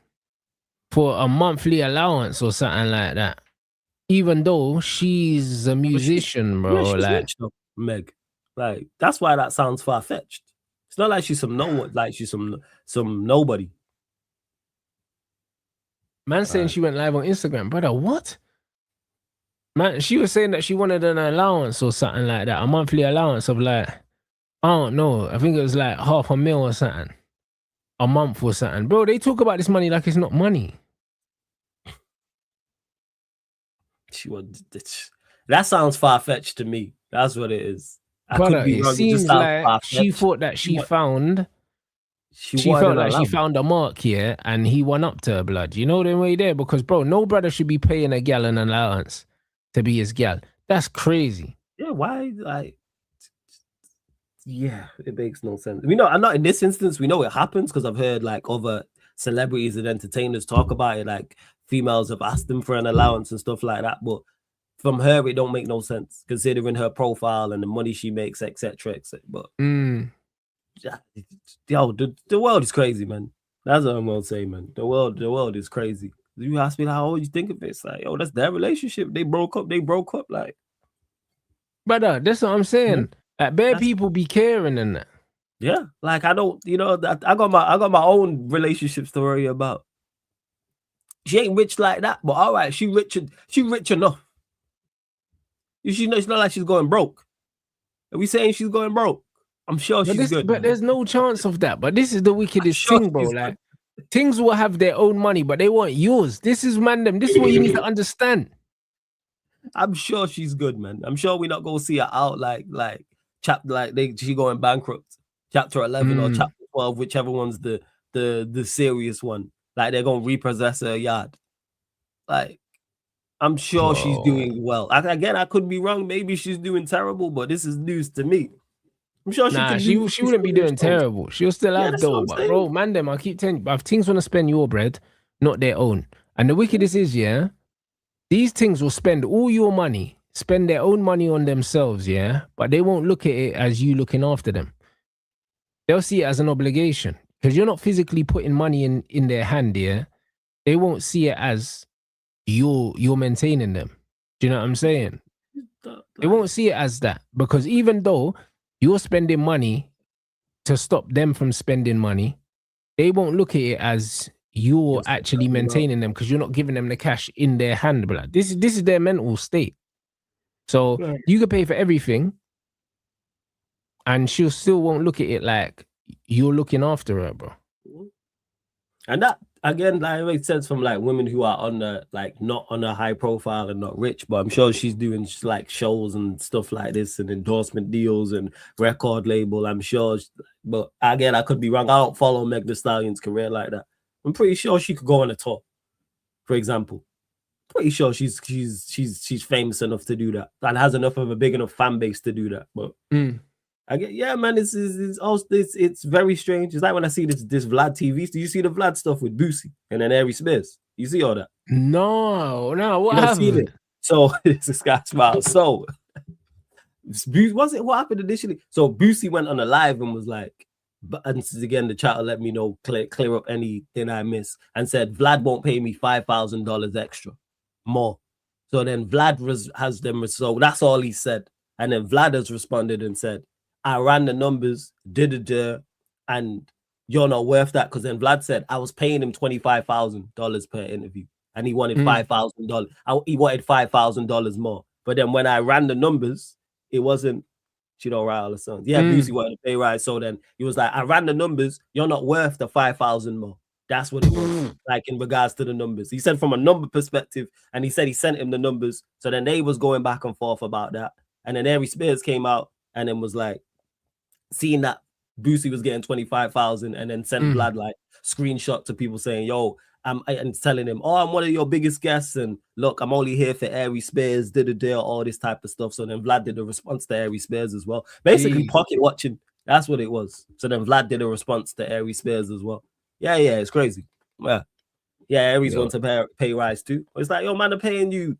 for a monthly allowance or something like that. Even though she's a musician, bro. She's rich though, Meg. Like, that's why that sounds far-fetched. It's not like she's some nobody. Man saying she went live on Instagram. Brother, what? Man, she was saying that she wanted an allowance or something like that. A monthly allowance of like, I don't know. I think it was like $500,000 or something. A month or something. Bro, they talk about this money like it's not money. That sounds far-fetched to me. That's what it is. Brother, it seems like she thought that she felt like she found a mark here and he went up to her, blood. You know the way there? Because, bro, no brother should be paying a gal an allowance to be his gal. That's crazy. Yeah, why? Like, yeah, it makes no sense. We know, I'm not in this instance, we know it happens because I've heard like other celebrities and entertainers talk about it, like females have asked them for an allowance and stuff like that. But from her, it don't make no sense considering her profile and the money she makes, etc. But yo, the world is crazy, man. That's what I'm gonna say, man. The world is crazy. You ask me how you think of it. It's like, yo, that's their relationship. They broke up. Like, brother, that's what I'm saying. Like, bare people be caring in that. Yeah, like I don't, you know, I got my own relationships to worry about. She ain't rich like that, but all right, she rich enough. She know it's not like she's going broke. Are we saying she's going broke? I'm sure she's good. But there's no chance of that. But this is the wickedest thing, bro. Like, things will have their own money, but they want yours. This is random. This is what you need to understand. I'm sure she's good, man. I'm sure we're not gonna see her out she going bankrupt. Chapter 11 or chapter 12, whichever one's the serious one. Like, they're gonna repossess her yard. Like, I'm sure she's doing well. I could be wrong. Maybe she's doing terrible, but this is news to me. I'm sure she wouldn't be doing terrible. She'll still have dough, but bro, man, them I keep telling you, but if things want to spend your bread, not their own. And the wickedest is, yeah, these things will spend all your money, spend their own money on themselves, yeah, but they won't look at it as you looking after them. They'll see it as an obligation because you're not physically putting money in their hand, yeah. They won't see it as you're maintaining them. Do you know what I'm saying? They won't see it as that because even though you're spending money to stop them from spending money, they won't look at it as you're actually maintaining them because you're not giving them the cash in their hand. But this is their mental state. So you could pay for everything and she still won't look at it like you're looking after her, bro. And that, again, that makes sense from like women who are on the, like, not on a high profile and not rich, but I'm sure she's doing like shows and stuff like this and endorsement deals and record label. I'm sure, but again, I could be wrong. I don't follow Meg Thee Stallion's career like that. I'm pretty sure she could go on a tour, for example. Pretty sure she's famous enough to do that and has enough of a big enough fan base to do that. But yeah, man, it's very strange. It's like when I see this Vlad TV. Do you see the Vlad stuff with Boosie and then Harry Spears? You see all that? No, what happened? So this guy smiles. So what happened initially? So Boosie went on a live and was like, But and this is again, the chat will let me know, clear up anything I miss, and said Vlad won't pay me $5,000 extra more. So then Vlad has them. So that's all he said. And then Vlad has responded and said, I ran the numbers, and you're not worth that. Because then Vlad said, I was paying him $25,000 per interview, and he wanted $5,000. He wanted $5,000 more. But then when I ran the numbers, it wasn't, she don't write all the songs. Yeah, Boosie wanted to pay rise. So then he was like, I ran the numbers, you're not worth the 5,000 more. That's what it was, like in regards to the numbers. He said from a number perspective, and he said he sent him the numbers. So then they was going back and forth about that. And then Aries Spears came out and then was like, seeing that Boosie was getting 25,000, and then sent Vlad like screenshot to people saying, yo, and telling him, oh, I'm one of your biggest guests, and look, I'm only here for Aries Spears, all this type of stuff. So then Vlad did a response to Aries Spears as well. Basically pocket watching. That's what it was. So then Vlad did a response to Aries Spears as well. Yeah, it's crazy. Yeah, Aries wants to pay rise too. It's like, yo, man, they're paying you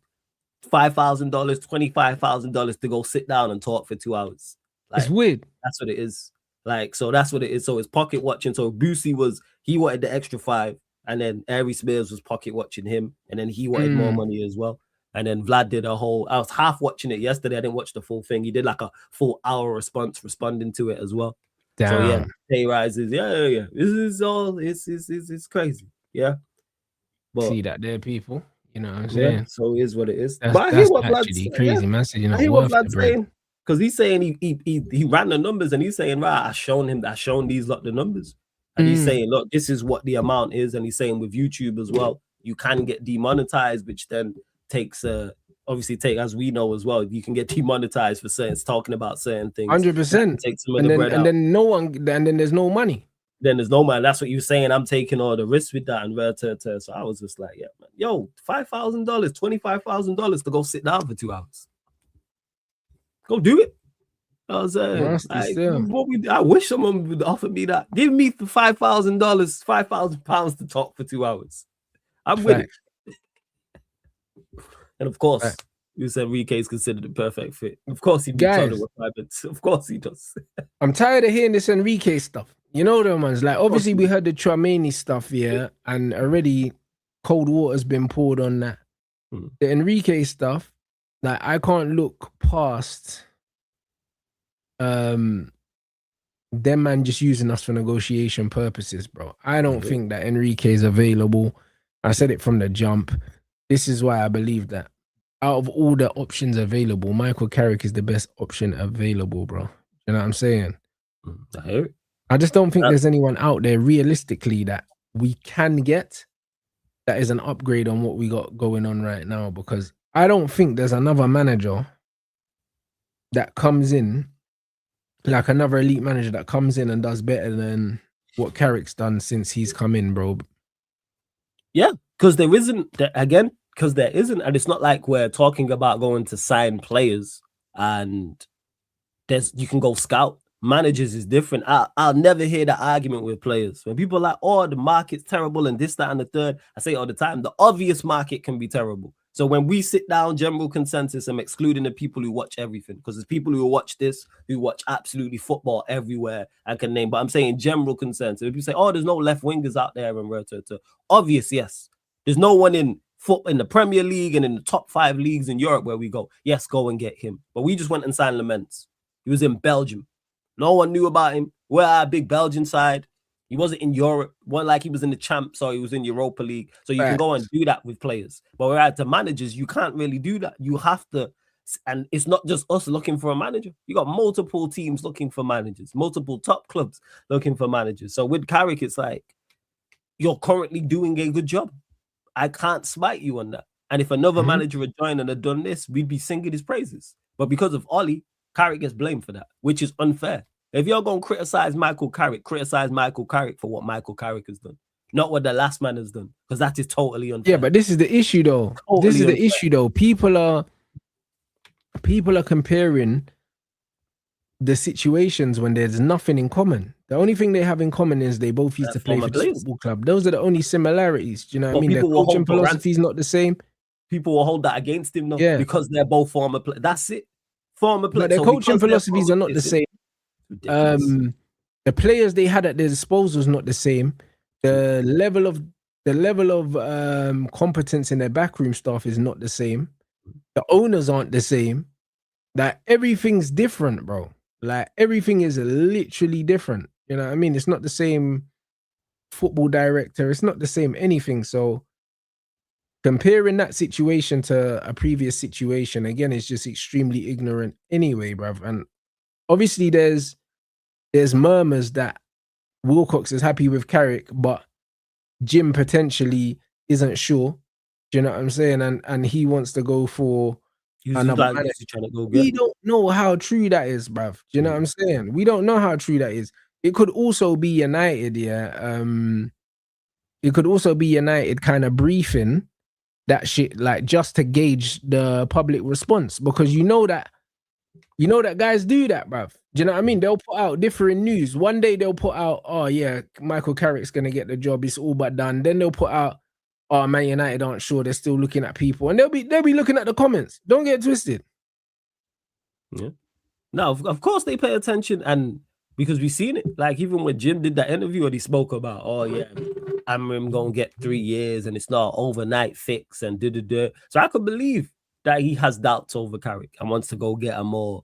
$5,000, $25,000 to go sit down and talk for 2 hours. Like, it's weird. That's what it is. Like, so that's what it is. So it's pocket watching. So Boosie he wanted the extra 5, and then Aries Spears was pocket watching him, and then he wanted more money as well. And then Vlad did a whole, I was half watching it yesterday. I didn't watch the full thing. He did like a full hour response responding to it as well. Damn. So yeah, pay rises. Yeah. This is all, it's crazy. Yeah. But see that there, people. You know what I'm saying? Yeah, so it is what it is. That's actually crazy, man. So, you know, I hear what Vlad's saying. Because he's saying he ran the numbers, and he's saying, right, I shown these lot the numbers. And he's saying, look, this is what the amount is. And he's saying with YouTube as well, you can get demonetized, which then takes obviously as we know as well, you can get demonetized for talking about certain things. 100%. And then there's no money. Then there's no money. That's what you're saying. I'm taking all the risks with that and so I was just like, yeah, man. Yo, $5,000, $25,000 to go sit down for 2 hours. Go do it. I was I wish someone would offer me that. Give me the $5,000, £5,000 to talk for 2 hours. I'm with it. And of course, you said Enrique is considered the perfect fit. Of course, he beats other requirements. Of course, he does. I'm tired of hearing this Enrique stuff. You know them ones. Like, obviously, we heard the Tramini stuff, yeah, and already cold water's been poured on that. The Enrique stuff, like, I can't look past them man just using us for negotiation purposes, bro. I don't think that Enrique is available. I said it from the jump. This is why I believe that out of all the options available, Michael Carrick is the best option available, bro. You know what I'm saying? I hear it. I just don't think there's anyone out there realistically that we can get that is an upgrade on what we got going on right now, because I don't think there's another manager that comes in, like another elite manager that comes in and does better than what Carrick's done since he's come in, bro. Yeah, because there isn't, and it's not like we're talking about going to sign players and you can go scout. Managers is different. I'll never hear that argument with players. When people are like, oh, the market's terrible and this, that, and the third, I say all the time, the obvious market can be terrible. So when we sit down, general consensus, I'm excluding the people who watch everything, because there's people who watch this, who watch absolutely football everywhere I can name. But I'm saying general consensus. If you say, oh, there's no left wingers out there, and obvious, yes. There's no one in the Premier League and in the top 5 leagues in Europe where we go, yes, go and get him. But we just went and signed Laments. He was in Belgium. No one knew about him. We're our big Belgian side. He wasn't in Europe. Wasn't like he was in the Champs or he was in Europa League. So you can go and do that with players. But we're at the managers, you can't really do that. You have to, and it's not just us looking for a manager. You got multiple teams looking for managers, multiple top clubs looking for managers. So with Carrick, it's like, you're currently doing a good job. I can't smite you on that. And if another manager had joined and had done this, we'd be singing his praises. But because of Ollie, Carrick gets blamed for that, which is unfair. If you're going to criticize Michael Carrick for what Michael Carrick has done, not what the last man has done, because that is totally unfair. Yeah, but this is the issue, though. People are comparing the situations when there's nothing in common. The only thing they have in common is they both used to play for the football club. Those are the only similarities. Do you know what I mean? Their coaching philosophy is not the same. People will hold that against him, though, because they're both former players. That's it. Former players. But their coaching philosophies are not the same. the players they had at their disposal is not the same. The level of competence in their backroom staff is not the same. The owners aren't the same. Like everything's different, bro. Like everything is literally different. You know what I mean? It's not the same football director. It's not the same anything. So comparing that situation to a previous situation, again, is just extremely ignorant anyway, bruv. And obviously there's murmurs that Wilcox is happy with Carrick, but Jim potentially isn't sure. Do you know what I'm saying? And he wants to go for another manager. We don't know how true that is, bruv. Do you know what I'm saying? We don't know how true that is. It could also be United, yeah. It could also be United kind of briefing that shit, like just to gauge the public response, because you know that guys do that, bruv. Do you know what I mean? They'll put out different news. One day they'll put out, oh yeah, Michael Carrick's gonna get the job, it's all but done. Then they'll put out, oh, Man United aren't sure, they're still looking at people, and they'll be looking at the comments. Don't get twisted. Yeah. No, of course they pay attention, and because we've seen it. Like even when Jim did that interview and he spoke about, oh yeah, I'm gonna get 3 years and it's not overnight fix and da. So I could believe that he has doubts over Carrick and wants to go get a more,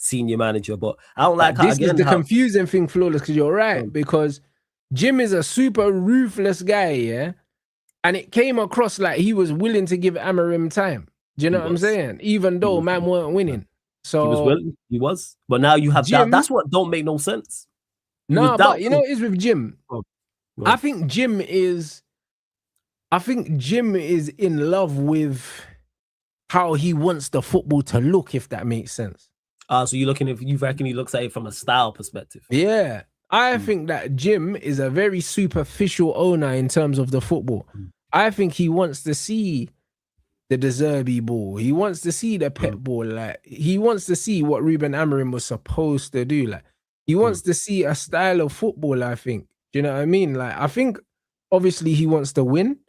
senior manager. But I don't like this is the confusing thing, Flawless, because you're right, because Jim is a super ruthless guy, yeah, and it came across like he was willing to give Amorim time. Do you know what I'm saying? Even though man weren't winning. So he was willing, he was. But now you have Jim, that's what don't make no sense. No, but you know what is with Jim? I think Jim is in love with how he wants the football to look, if that makes sense. So you reckon he looks at it from a style perspective? Yeah. I think that Jim is a very superficial owner in terms of the football. I think he wants to see the De Zerbi ball. He wants to see the Pep ball. Like he wants to see what Ruben Amorim was supposed to do. Like he wants to see a style of football, I think. Do you know what I mean? Like I think obviously he wants to win,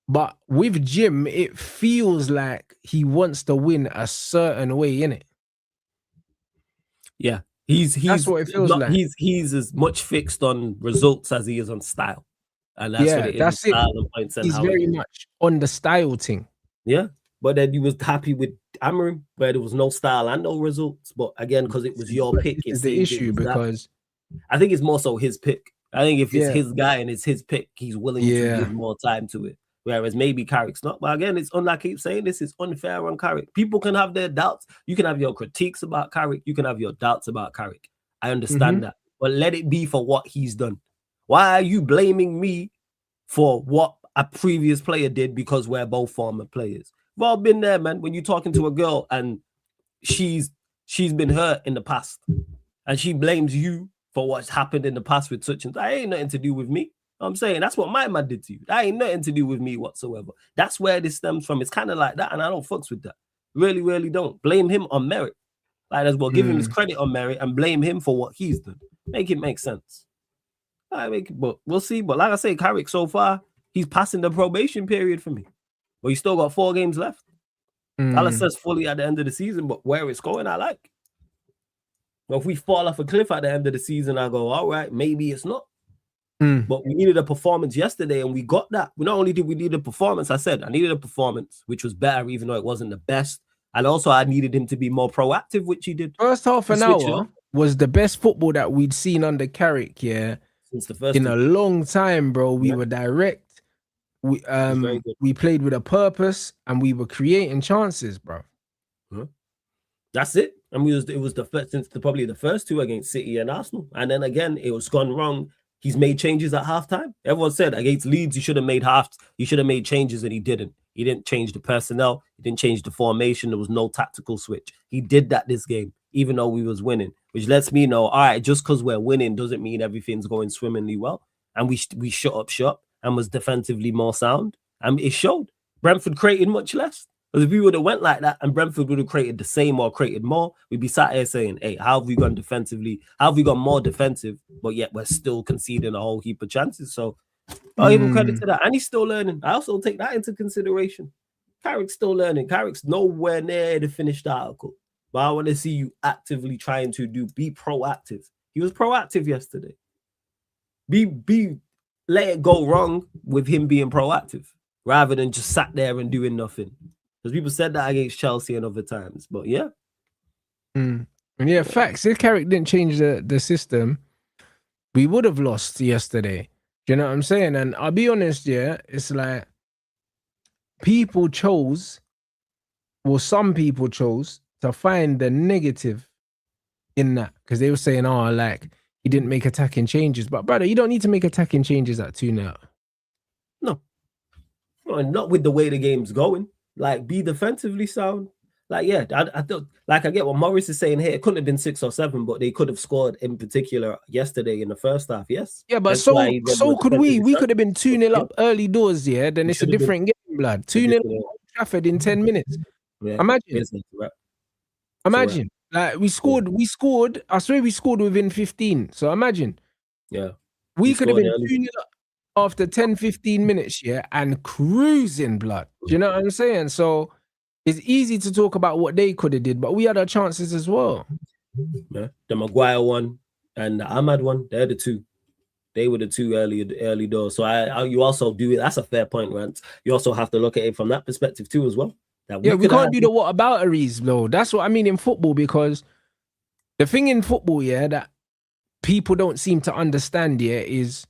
but with Jim, it feels like he wants to win a certain way, innit? Yeah. That's what it feels like. He's as much fixed on results as he is on style. And that's what it is. That's it. He's very much on the style thing. Yeah. But then he was happy with Amorim, where there was no style and no results. But again, because it was your pick, it's the issue, because I think it's more so his pick. I think if it's his guy and it's his pick, he's willing to give more time to it. Whereas maybe Carrick's not. But again, it's I keep saying this is unfair on Carrick. People can have their doubts. You can have your critiques about Carrick. You can have your doubts about Carrick. I understand that. But let it be for what he's done. Why are you blaming me for what a previous player did because we're both former players? We've all been there, man. When you're talking to a girl and she's been hurt in the past and she blames you for what's happened in the past with such and that ain't nothing to do with me. I'm saying that's what my man did to you. That ain't nothing to do with me whatsoever. That's where this stems from. It's kind of like that, and I don't fucks with that. Really, really don't. Blame him on merit. Like as well, give him his credit on merit and blame him for what he's done. Make it make sense. But we'll see. But like I say, Carrick so far, he's passing the probation period for me. But he's still got 4 games left. I'll assess fully at the end of the season, but where it's going, I like. But if we fall off a cliff at the end of the season, I go, all right, maybe it's not. But we needed a performance yesterday, and we got that. Not only did we need a performance, I needed a performance, which was better, even though it wasn't the best. And also, I needed him to be more proactive, which he did. First half an hour was the best football that we'd seen under Carrick, since the first in a long time, bro. We were direct. We played with a purpose, and we were creating chances, bro. That's it. And it was the first since probably the first 2 against City and Arsenal, and then again it was gone wrong. He's made changes at halftime. Everyone said against Leeds, he should have made changes, and he didn't. He didn't change the personnel. He didn't change the formation. There was no tactical switch. He did that this game, even though we was winning, which lets me know, all right, just because we're winning doesn't mean everything's going swimmingly well. And we shut up shop and was defensively more sound. And it showed. Brentford created much less. Because if we would have went like that and Brentford would have created the same or created more, we'd be sat here saying, hey, how have we gone defensively? How have we gone more defensive, but yet we're still conceding a whole heap of chances? So I'll give him credit to that. And he's still learning. I also take that into consideration. Carrick's still learning. Carrick's nowhere near the finished article. But I want to see you actively trying to be proactive He was proactive yesterday. Let it go wrong with him being proactive rather than just sat there and doing nothing. Because people said that against Chelsea and other times. But yeah. And yeah, facts. If Carrick didn't change the system, we would have lost yesterday. Do you know what I'm saying? And I'll be honest, yeah, it's like some people chose to find the negative in that because they were saying, oh, like he didn't make attacking changes. But brother, you don't need to make attacking changes at 2-0. No, not with the way the game's going. Like, be defensively sound. Like, yeah, I thought, like, I get what Morris is saying here. It couldn't have been 6 or 7, but they could have scored in particular yesterday in the first half. Yes. Yeah, but so could we. We could have been 2-0 up early doors. Yeah, then it's a different game, blood. 2-0 Trafford in 10 minutes. Yeah. Imagine. Like we scored. I swear we scored within 15. So imagine. Yeah. We could have been 2-0 up after 10, 15 minutes, yeah, and cruising, blood. Do you know what I'm saying? So it's easy to talk about what they could have did, but we had our chances as well. Yeah. The Maguire one and the Ahmad one, they're the two. They were the two early doors. So you also do it. That's a fair point, Rants. You also have to look at it from that perspective too as well. We can't do the whatabouteries, though. That's what I mean in football, because the thing in football, yeah, that people don't seem to understand, yeah, is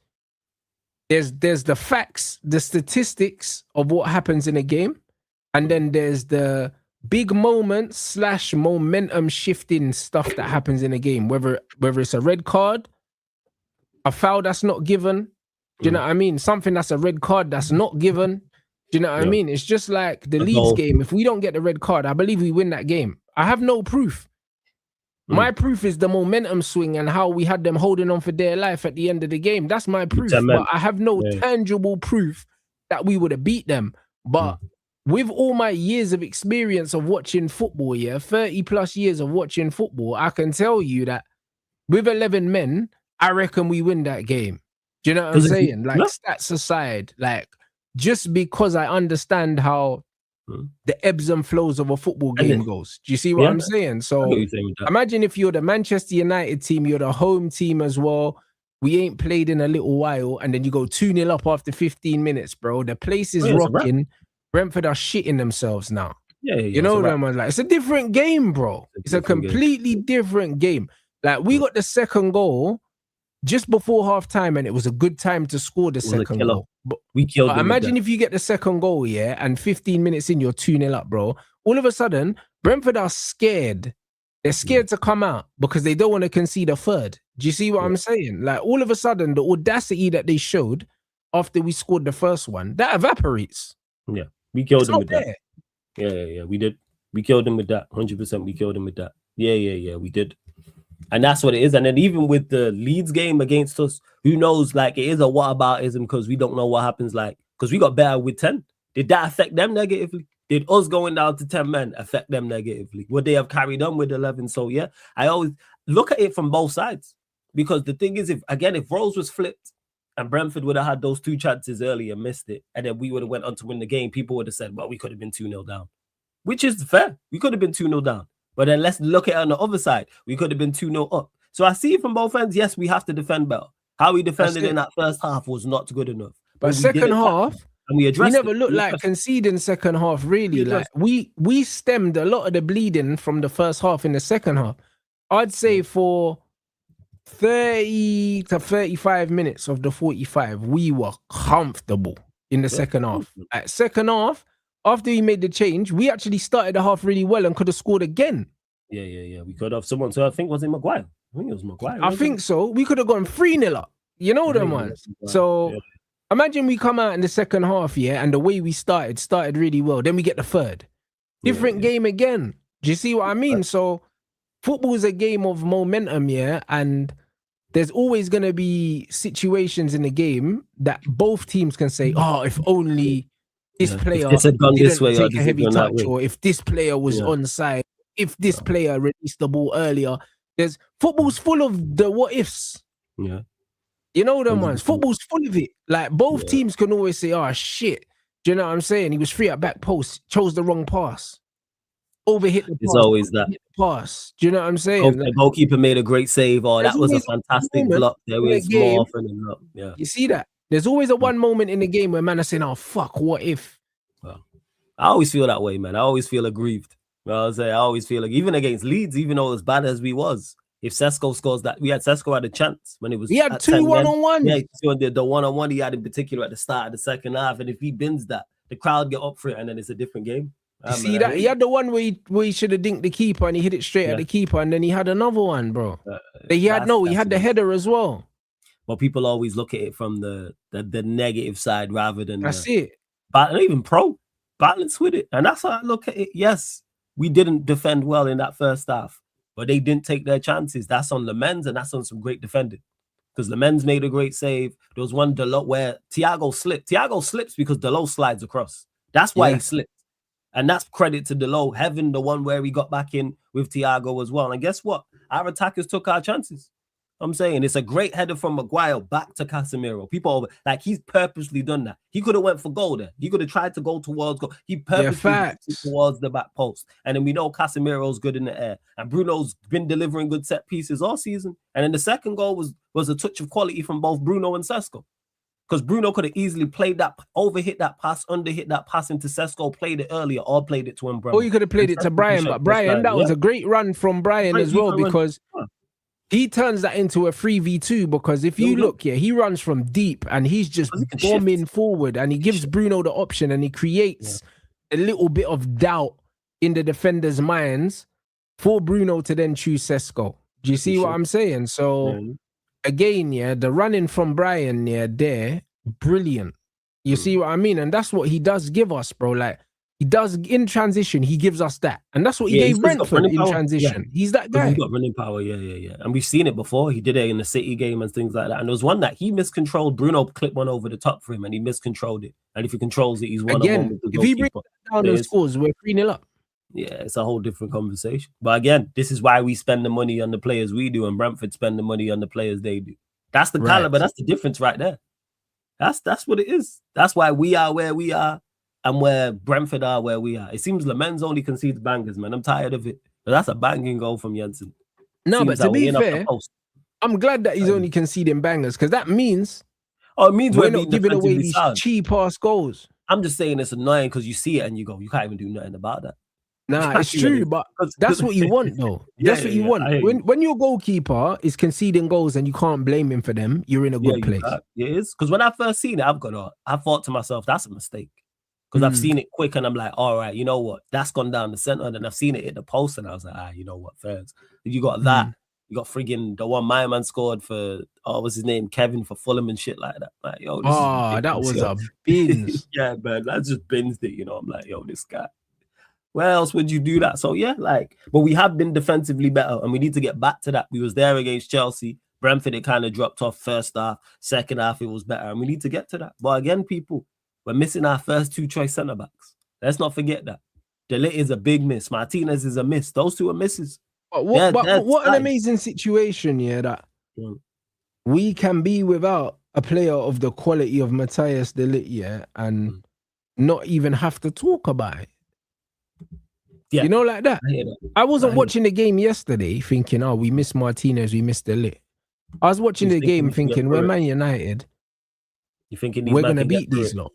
there's the facts, the statistics of what happens in a game, and then there's the big moments / momentum shifting stuff that happens in a game, whether it's a red card, a foul that's not given, do you know what I mean? Something that's a red card that's not given. Do you know what I mean? It's just like the Leeds game. If we don't get the red card, I believe we win that game. I have no proof. My proof is the momentum swing and how we had them holding on for dear life at the end of the game. That's my proof. But I have no tangible proof that we would have beat them. But with all my years of experience of watching football, 30 plus years of watching football, I can tell you that with 11 men, I reckon we win that game. Do you know what I'm saying? Like, stats aside, like, just because I understand how the ebbs and flows of a football game goes. Do you see what I'm saying? So imagine if you're the Manchester United team, you're the home team as well. We ain't played in a little while, and then you go 2-0 up after 15 minutes, bro. The place is rocking. Brentford are shitting themselves now. You know them, like, it's a different game, bro. It's a completely different game. Like, we got the second goal just before half time, and it was a good time to score the second goal. But we killed them. Imagine if you get the second goal, and 15 minutes in, you're 2-0 up, bro. All of a sudden, Brentford are scared. They're scared to come out because they don't want to concede a third. Do you see what I'm saying? Like, all of a sudden, the audacity that they showed after we scored the first one, that evaporates. Yeah, we killed them with that. Yeah, we did. We killed them with that. 100%, we killed them with that. Yeah, we did. And that's what it is. And then even with the Leeds game against us, who knows, like, it is a whataboutism because we don't know what happens, like, because we got better with 10. Did that affect them negatively? Did us going down to 10 men affect them negatively? Would they have carried on with 11? So, yeah, I always look at it from both sides. Because the thing is, if roles was flipped and Brentford would have had those 2 chances early and missed it, and then we would have went on to win the game, people would have said, well, we could have been 2-0 down. Which is fair. We could have been 2-0 down. But then let's look at it on the other side. We could have been 2-0 up. So I see from both ends, yes, we have to defend better. How we defended in that first half was not good enough. But second half, and we never looked like conceding second half, really. Like, we stemmed a lot of the bleeding from the first half in the second half. I'd say for 30 to 35 minutes of the 45, we were comfortable in the second half. At second half, after he made the change, we actually started the half really well and could have scored again. Yeah. We could have someone. So I think, was it Maguire? I think it was Maguire. I think so. We could have gone 3-0 up. You know them ones. So imagine we come out in the second half, and the way we started really well. Then we get the third. Different game again. Do you see what I mean? So football is a game of momentum, and there's always going to be situations in the game that both teams can say, oh, if only this player didn't take a heavy touch, or if this player was onside, if this player released the ball earlier. Football's full of the what ifs. Yeah. You know them ones. Football's full of it. Like, both teams can always say, oh, shit. Do you know what I'm saying? He was free at back post, chose the wrong pass. overhit the It's pass, always that. overhit the pass. Do you know what I'm saying? The goalkeeper made a great save, or There's that was a always fantastic moment block. There in a is more game. often than not. Yeah. You see that? There's always a one moment in the game where man are saying, "Oh fuck, what if?" Well, I always feel that way, man. I always feel aggrieved. You know what I'm saying? I always feel like, even against Leeds, even though as bad as we was, if Sesko scores that, Sesko had a chance when it was He had at 2 10 men. one-on-ones. Yeah, so the one-on-one he had in particular at the start of the second half, and if he bins that, the crowd get up for it, and then it's a different game. You see that? He had the one where he should have dinked the keeper and he hit it straight at the keeper, and then he had another one, bro. He had the header as well. But people always look at it from the negative side rather than that's it. But even balance with it, and that's how I look at it. Yes, we didn't defend well in that first half, but they didn't take their chances. That's on the men's, and that's on some great defending. Because the men's made a great save. There was one Dalot where Thiago slipped. Thiago slips because Dalot slides across. That's why he slipped. And that's credit to Dalot having the one where he got back in with Thiago as well. And guess what? Our attackers took our chances. I'm saying it's a great header from Maguire back to Casemiro. People like he's purposely done that. He could have went for goal there. He could have tried to go towards goal. He purposely went towards the back post. And then we know Casemiro's good in the air. And Bruno's been delivering good set pieces all season. And then the second goal was a touch of quality from both Bruno and Sesko. Because Bruno could have easily played that, overhit that pass, underhit that pass into Sesko, played it earlier, or played it to Mbeumo. Or you could have played it to Brian, but Brian, that was a great run from Brian as well, because he turns that into a 3v2, because if you look, he runs from deep and he's just bombing forward, and he gives Bruno the option, and he creates a little bit of doubt in the defenders' minds for Bruno to then choose Sesko. Do you see what I'm saying? So again, the running from Brian, there, brilliant. You see what I mean? And that's what he does give us, bro. Like, he does in transition, he gives us that. And that's what he gave Brentford in transition. He's that guy. He's got running power, yeah. And we've seen it before. He did it in the City game and things like that. And there was one that he miscontrolled. Bruno clipped one over the top for him, and he miscontrolled it. And if he controls it, he's one-on-one with the goalkeeper. If he brings it down and scores, we're 3-0 up. Yeah, it's a whole different conversation. But again, this is why we spend the money on the players we do, and Brentford spend the money on the players they do. That's the caliber. That's the difference right there. That's what it is. That's why we are where we are, and where Brentford are where we are. It seems Le Mans only concedes bangers, man. I'm tired of it. But that's a banging goal from Jensen. No, but to be fair, I'm glad that he's only conceding bangers, because that means it means we're not giving away these cheap ass goals. I'm just saying it's annoying because you see it and you go, you can't even do nothing about that. Nah, it's true, but that's what you want, though. That's what you want. When your goalkeeper is conceding goals and you can't blame him for them, you're in a good place. It is. Because when I first seen it, I thought to myself, that's a mistake. Because I've seen it quick and I'm like, all right, you know what? That's gone down the center. And then I've seen it hit the post and I was like, you know what? First, you got that. You got friggin' the one my man scored for, what's his name? Kevin for Fulham and shit like that. Like, yo, that was a bins. Yeah, man. That just bins it, you know. I'm like, yo, this guy. Where else would you do that? So yeah, but we have been defensively better, and we need to get back to that. We was there against Chelsea. Brentford, it kind of dropped off first half. Second half, it was better, and we need to get to that. But again, people, we're missing our first two choice centre backs. Let's not forget that. De Ligt is a big miss. Martinez is a miss. Those two are misses. What an amazing situation, that we can be without a player of the quality of Matthias de Ligt, and not even have to talk about it. Yeah. You know, like that. I wasn't watching the game yesterday thinking, we missed Martinez, we missed de Ligt. I was watching the game thinking, we're Man United. You thinking we're going to beat these lot.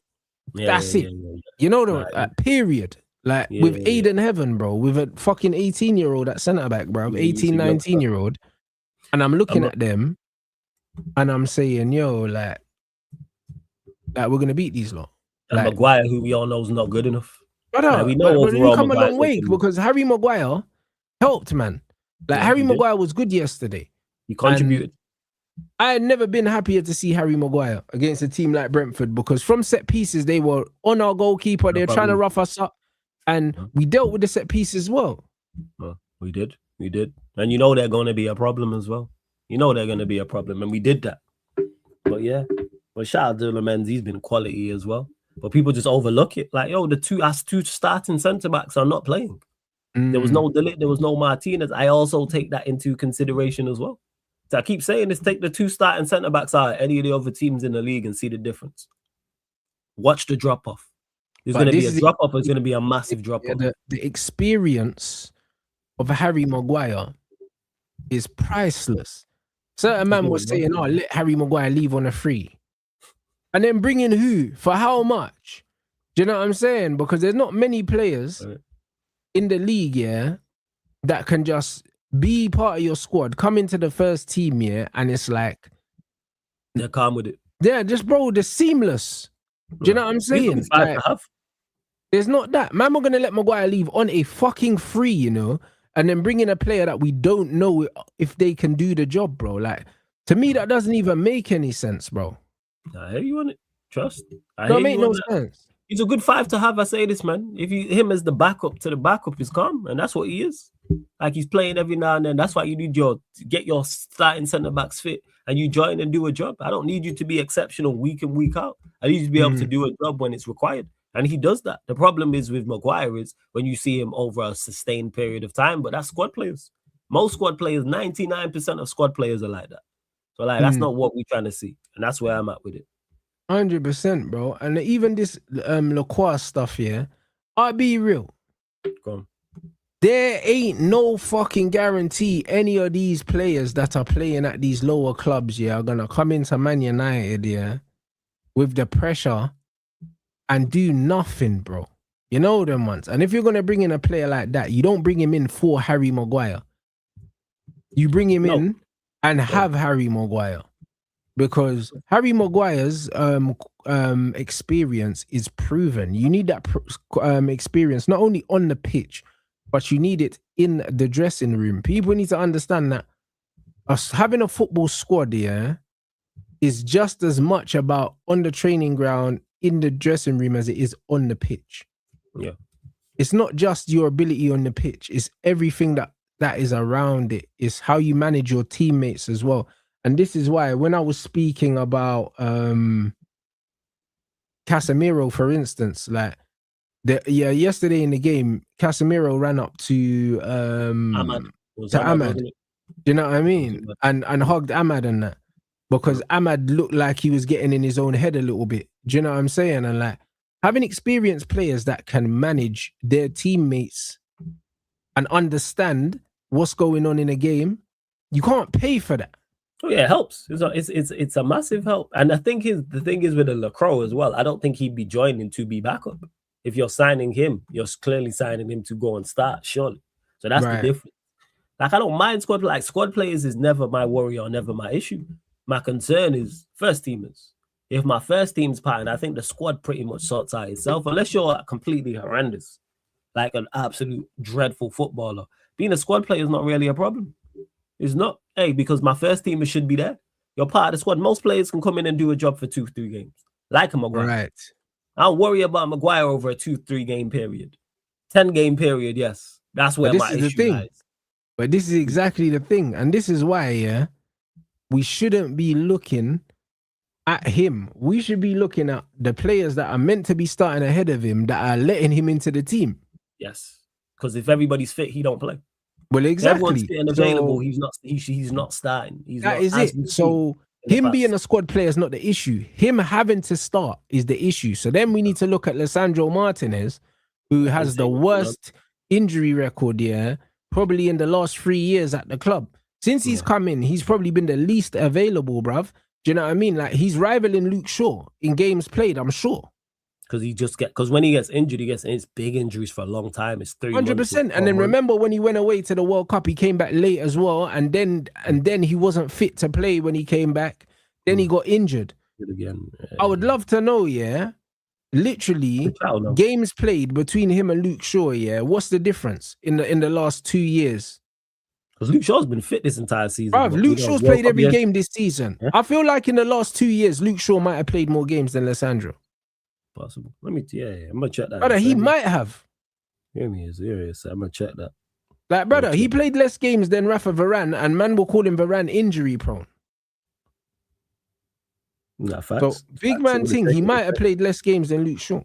That's it. You know, period. Like, with Aiden Heaven, bro, with a fucking 18-year-old at centre-back, bro, 18, 19-year-old. And I'm looking at them, and I'm saying, yo, like we're going to beat these lot. And Maguire, who we all know is not good enough. We know but you come a long way, because Harry Maguire helped, man. Like, Harry Maguire was good yesterday. He contributed. I had never been happier to see Harry Maguire against a team like Brentford, because from set pieces, they were on our goalkeeper. They were trying to rough us up, and we dealt with the set piece as well. We did. And you know they're going to be a problem as well. You know they're going to be a problem, and we did that. But yeah, shout out to Le Mans. He's been quality as well. But people just overlook it. Like, yo, the two starting centre-backs are not playing. There was no De Ligt, there was no Martinez. I also take that into consideration as well. So I keep saying this, take the two starting centre-backs out of any of the other teams in the league and see the difference. Watch the drop-off. There's going to be a drop off. It's going to be a massive drop off. The experience of Harry Maguire is priceless. Certain man was saying, "Oh, let Harry Maguire leave on a free," and then bring in who for how much? Do you know what I'm saying? Because there's not many players in the league, that can just be part of your squad, come into the first team, and it's like they're calm with it. Yeah, just bro, they're seamless. Do you know what I'm saying? Like, there's not that. Man, we're gonna let Maguire leave on a fucking free, and then bring in a player that we don't know if they can do the job, bro. Like, to me, that doesn't even make any sense, bro. I hear you on it. Trust. Don't make no sense. He's a good 5 to have. I say this, man. If him as the backup to the backup is calm, and that's what he is. Like, he's playing every now and then. That's why you need get your starting centre backs fit, and you join and do a job. I don't need you to be exceptional week in, week out. I need you to be able to do a job when it's required, and he does that. The problem is with Maguire is when you see him over a sustained period of time, but that's squad players. Most squad players, 99% of squad players are like that. So like that's not what we're trying to see, and that's where I'm at with it. 100%, bro. And even this Lacroix stuff, I'll be real. Go on. There ain't no fucking guarantee any of these players that are playing at these lower clubs, are gonna come into Man United, with the pressure and do nothing, bro. You know them ones. And if you're gonna bring in a player like that, you don't bring him in for Harry Maguire. You bring him in and have Harry Maguire. Because Harry Maguire's experience is proven. You need that experience not only on the pitch, but you need it in the dressing room. People need to understand that us having a football squad is just as much about on the training ground, in the dressing room, as it is on the pitch. Yeah, it's not just your ability on the pitch; it's everything that is around it. It's how you manage your teammates as well. And this is why when I was speaking about Casemiro, for instance, like yesterday in the game, Casemiro ran up to Ahmad. Do you know what I mean? And hugged Ahmad and that. Because Ahmad looked like he was getting in his own head a little bit. Do you know what I'm saying? And like having experienced players that can manage their teammates and understand what's going on in a game, you can't pay for that. Oh yeah, it helps. It's a massive help. And the thing is with the Lacroix as well, I don't think he'd be joining to be backup. If you're signing him, you're clearly signing him to go and start, surely. So that's the difference. Like, I don't mind squad players is never my worry or never my issue. My concern is first teamers. If my first team's parting, I think the squad pretty much sorts out itself, unless you're completely horrendous, like an absolute dreadful footballer. Being a squad player is not really a problem. It's not. Hey, because my first teamer should be there. You're part of the squad. Most players can come in and do a job for 2-3 games, like a Maguire. Right. I don't worry about Maguire over a 2-3 game period. 10 game period, yes. That's where my issue lies. But this is exactly the thing. And this is why, we shouldn't be looking at him. We should be looking at the players that are meant to be starting ahead of him that are letting him into the team. Yes. Because if everybody's fit, he don't play. Well, exactly. Everyone's fit and available, he's not starting. That is it. So him being a squad player is not the issue. Him having to start is the issue. So then we need to look at Lisandro Martinez, who has the worst injury record, probably in the last 3 years at the club. Since he's come in, he's probably been the least available, bruv. Do you know what I mean? Like, he's rivaling Luke Shaw in games played, I'm sure. Because when he gets injured, he gets big injuries for a long time. It's 3 months. 100%. And then remember when he went away to the World Cup, he came back late as well. And then he wasn't fit to play when he came back. Then he got injured. Again. I would love to know, literally games played between him and Luke Shaw, what's the difference in the last 2 years? Because Luke Shaw's been fit this entire season. Bruv, Luke Shaw's played every game this season. Yeah? I feel like in the last 2 years, Luke Shaw might have played more games than Lisandro. Possible. I'm gonna check that. Brother, he might have. Here he is. I'm gonna check that. Like, brother, he played less games than Rafa Varane, and man will call him Varane injury prone. Nah, facts. So big man thing, he might have played less games than Luke Shaw.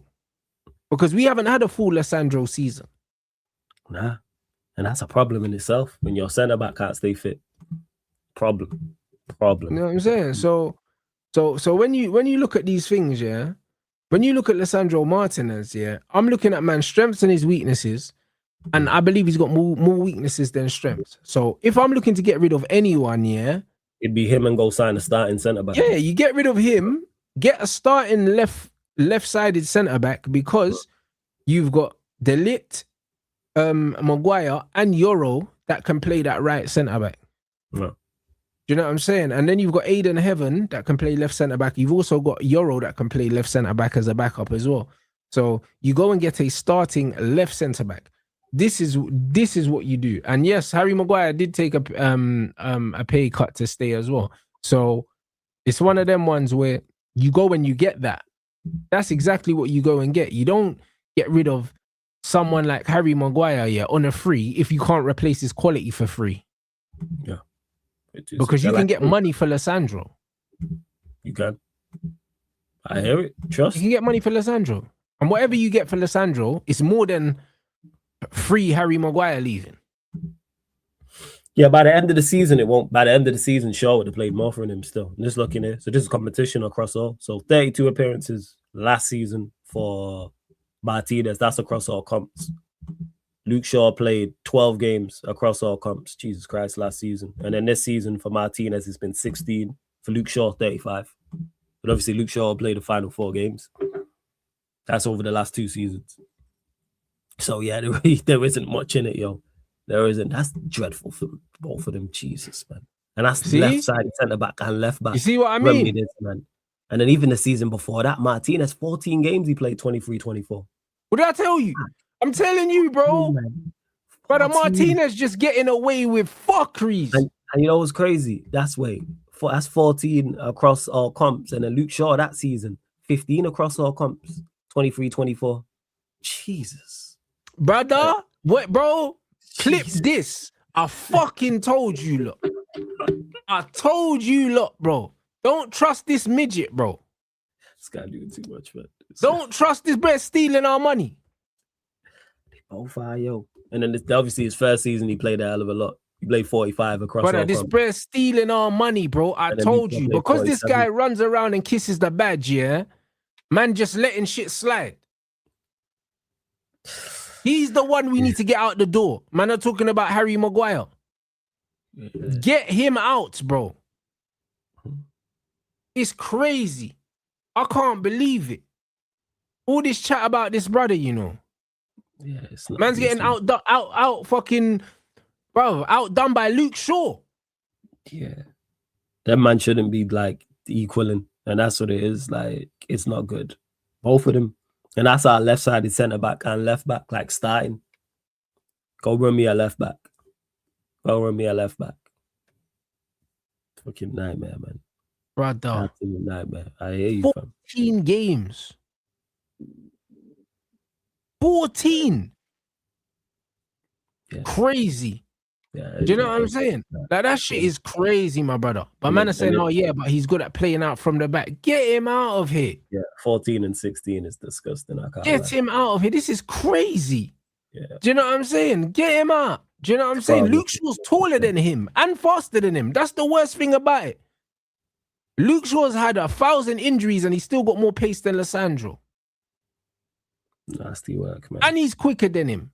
Because we haven't had a full Lisandro season. Nah. And that's a problem in itself when your centre back can't stay fit. Problem. You know what I'm saying? So when you look at these things, when you look at Lisandro Martinez, yeah, I'm looking at man's strengths and his weaknesses, and I believe he's got more weaknesses than strengths. So if I'm looking to get rid of anyone, yeah, it'd be him and go sign a starting centre back. Yeah, you get rid of him, get a starting left-sided centre back, because you've got De Ligt, Maguire, and Euro that can play that right centre back. Yeah. Do you know what I'm saying? And then you've got Aiden Heaven that can play left centre back. You've also got Euro that can play left centre back as a backup as well. So you go and get a starting left centre back. This is what you do. And yes, Harry Maguire did take a pay cut to stay as well. So it's one of them ones where you go and you get that. That's exactly what you go and get. You don't get rid of someone like Harry Maguire, yeah, on a free if you can't replace his quality for free. Yeah. Because you can get money for Lisandro. You can. I hear it. Trust. You can get money for Lisandro. And whatever you get for Lisandro, it's more than free Harry Maguire leaving. Yeah, by the end of the season, it won't. By the end of the season, Shaw would have played more for him still. I'm just looking here. So this is competition across all. So 32 appearances last season for Martinez. That's across all comps. Luke Shaw played 12 games across all comps. Jesus Christ, last season. And then this season for Martinez, it's been 16. For Luke Shaw, 35. But obviously, Luke Shaw played the final 4 games. That's over the last 2 seasons. So yeah, there isn't much in it, yo. There isn't. That's dreadful for both of them. Jesus, man. And that's left side centre back and left back. You see what I mean? This, man. And then even the season before that, Martinez, 14 games he played, 23-24. What did I tell you? I'm telling you, bro. Brother, Martinez just getting away with fuckeries. And you know what's crazy? That's 14 across all comps. And then Luke Shaw that season, 15 across all comps, 23-24. Jesus. Brother, what, bro? Clip this. I fucking told you, look. I told you, look, bro. Don't trust this midget, bro. This guy doing too much, man. Don't trust this bro stealing our money. They both are, yo. And then obviously his first season, he played a hell of a lot. He played 45 across. Brother, this bro stealing our money, bro. I told you. Because 47. This guy runs around and kisses the badge, yeah? Man just letting shit slide. He's the one we need to get out the door. Man, I'm talking about Harry Maguire. Yeah. Get him out, bro. It's crazy. I can't believe it. All this chat about this brother, you know. Yeah, it's not. Man's getting out fucking, bro, outdone by Luke Shaw. Yeah. That man shouldn't be like equaling. And that's what it is. Like, it's not good. Both of them. And that's our left-sided centre-back and left-back, like, starting. Go run me a left-back. Go run me a left-back. Fucking nightmare, man. Brother. Absolute nightmare. I hear you, 14 games. 14. Yeah. Crazy. Yeah, do you know what I'm saying? Like, that shit is crazy, my brother. But man is saying, oh yeah, but he's good at playing out from the back. Get him out of here. Yeah, 14 and 16 is disgusting. I can't Get him out of here. This is crazy. Yeah. Do you know what I'm saying? Get him out. Do you know what I'm saying? Luke Shaw's taller than him and faster than him. That's the worst thing about it. Luke Shaw's had 1,000 injuries and he's still got more pace than Lisandro. Nasty work, man. And he's quicker than him.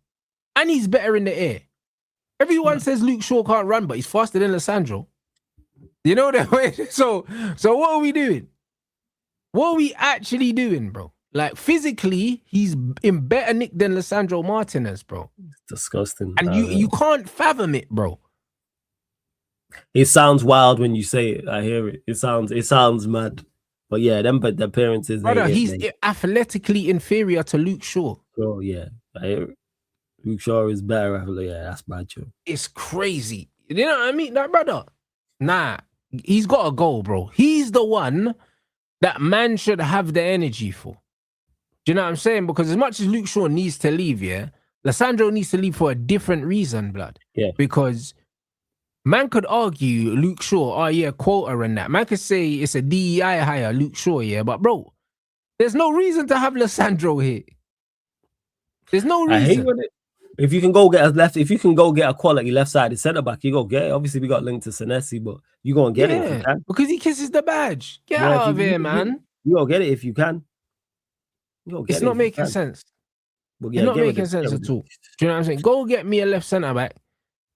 And he's better in the air. Everyone says Luke Shaw can't run, but he's faster than Lisandro. You know that way? So what are we doing? What are we actually doing, bro? Like, physically, he's in better nick than Lisandro Martinez, bro. It's disgusting. And you can't fathom it, bro. It sounds wild when you say it. I hear it. It sounds mad. But yeah, the appearances. Brother, he's athletically inferior to Luke Shaw. Oh, yeah. I hear it. Luke Shaw is better. Yeah, that's bad, too. It's crazy. You know what I mean? Like, brother, nah, he's got to go, bro. He's the one that man should have the energy for. Do you know what I'm saying? Because as much as Luke Shaw needs to leave, yeah, Lisandro needs to leave for a different reason, blood. Yeah. Because man could argue Luke Shaw, oh yeah, quota and that. Man could say it's a DEI hire, Luke Shaw, yeah. But bro, there's no reason to have Lisandro here. There's no reason. I hate when if you can go get a quality left-sided centre-back, you go get it. Obviously, we got linked to Senesi, but you go and get it if you can. Because he kisses the badge. Get out of here, man. You go get it if you can. It's not making sense. Well, it's not making sense at all. Do you know what I'm saying? Go get me a left centre back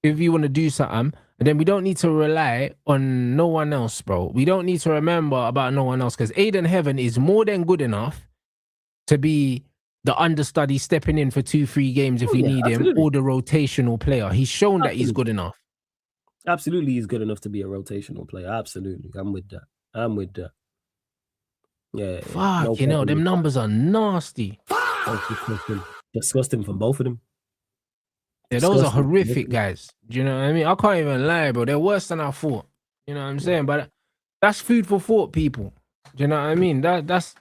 if you want to do something, and then we don't need to rely on no one else, bro. We don't need to remember about no one else because Aiden Heaven is more than good enough to be the understudy stepping in for 2-3 games if we need him, or the rotational player. He's shown that he's good enough. Absolutely, he's good enough to be a rotational player. Absolutely, I'm with that. Yeah. Fuck, them numbers are nasty. Disgusting from both of them. Yeah, those are horrific, guys. Do you know what I mean? I can't even lie, bro. They're worse than I thought. You know what I'm saying? But that's food for thought, people. Do you know what I mean? That's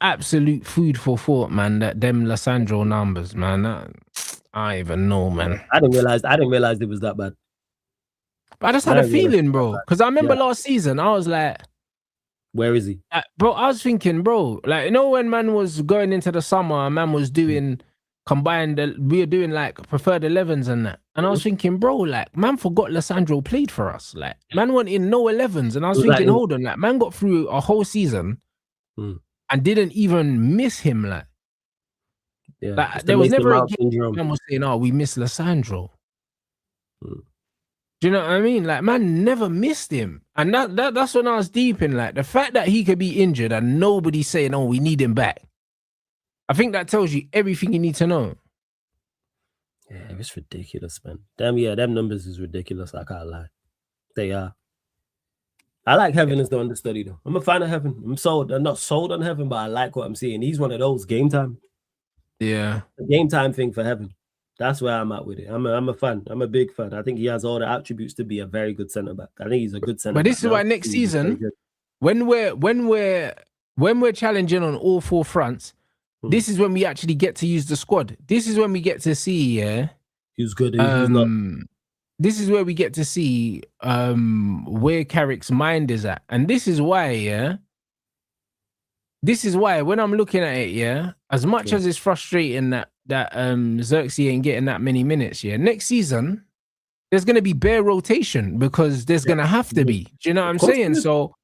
absolute food for thought, man. That them Lissandro numbers, man. I don't even know, man. I didn't realize it was that bad. But I just had a feeling, bro. Because I remember last season, I was like, where is he? Bro, I was thinking, bro, like, you know, when man was going into the summer, man was doing combined, we were doing like preferred 11s and that. And I was thinking, bro, like, man forgot Lissandro played for us. Like, man went in no 11s. And I was thinking, hold on, like, man got through a whole season and didn't even miss him. Like, there was never a game man was saying, oh, we miss Lissandro. Do you know what I mean? Like, man never missed him. And that's when I was deep in, like, the fact that he could be injured and nobody's saying, oh, we need him back. I think that tells you everything you need to know. Yeah, it's ridiculous, man. Them numbers is ridiculous. I can't lie. They are. I like Heaven as the understudy, though. I'm a fan of Heaven. I'm not sold on Heaven, but I like what I'm seeing. He's one of those game time. Yeah. The game time thing for Heaven. That's where I'm at with it. I'm a fan. I'm a big fan. I think he has all the attributes to be a very good centre back. I think he's a good centre back. But this is why next season, when we're challenging on all 4 fronts, this is when we actually get to use the squad. This is when we get to see, who's good and who's not. This is where we get to see where Carrick's mind is at. And this is why, this is why when I'm looking at it, as much as it's frustrating that Xerxes ain't getting that many minutes, next season there's going to be bare rotation because there's going to have to be. Do you know what I'm saying? So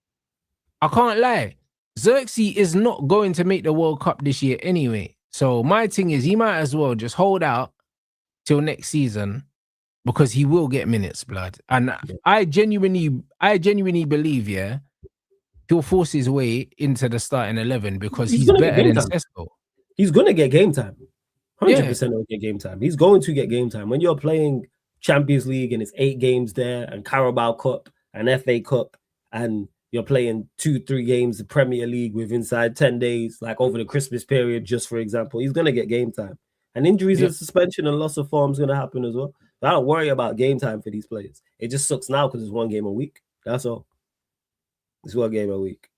I can't lie. Xerxes is not going to make the World Cup this year anyway. So my thing is he might as well just hold out till next season because he will get minutes, blood. And I genuinely believe, he'll force his way into the starting 11 because he's better than Sesko. He's going to get game time. 100% will get game time. He's going to get game time. When you're playing Champions League and it's 8 games there and Carabao Cup and FA Cup and you're playing 2-3 games of Premier League with inside 10 days, like over the Christmas period, just for example, he's going to get game time. And injuries and suspension and loss of form is going to happen as well. But I don't worry about game time for these players. It just sucks now because it's 1 game a week. That's all. It's 1 game a week.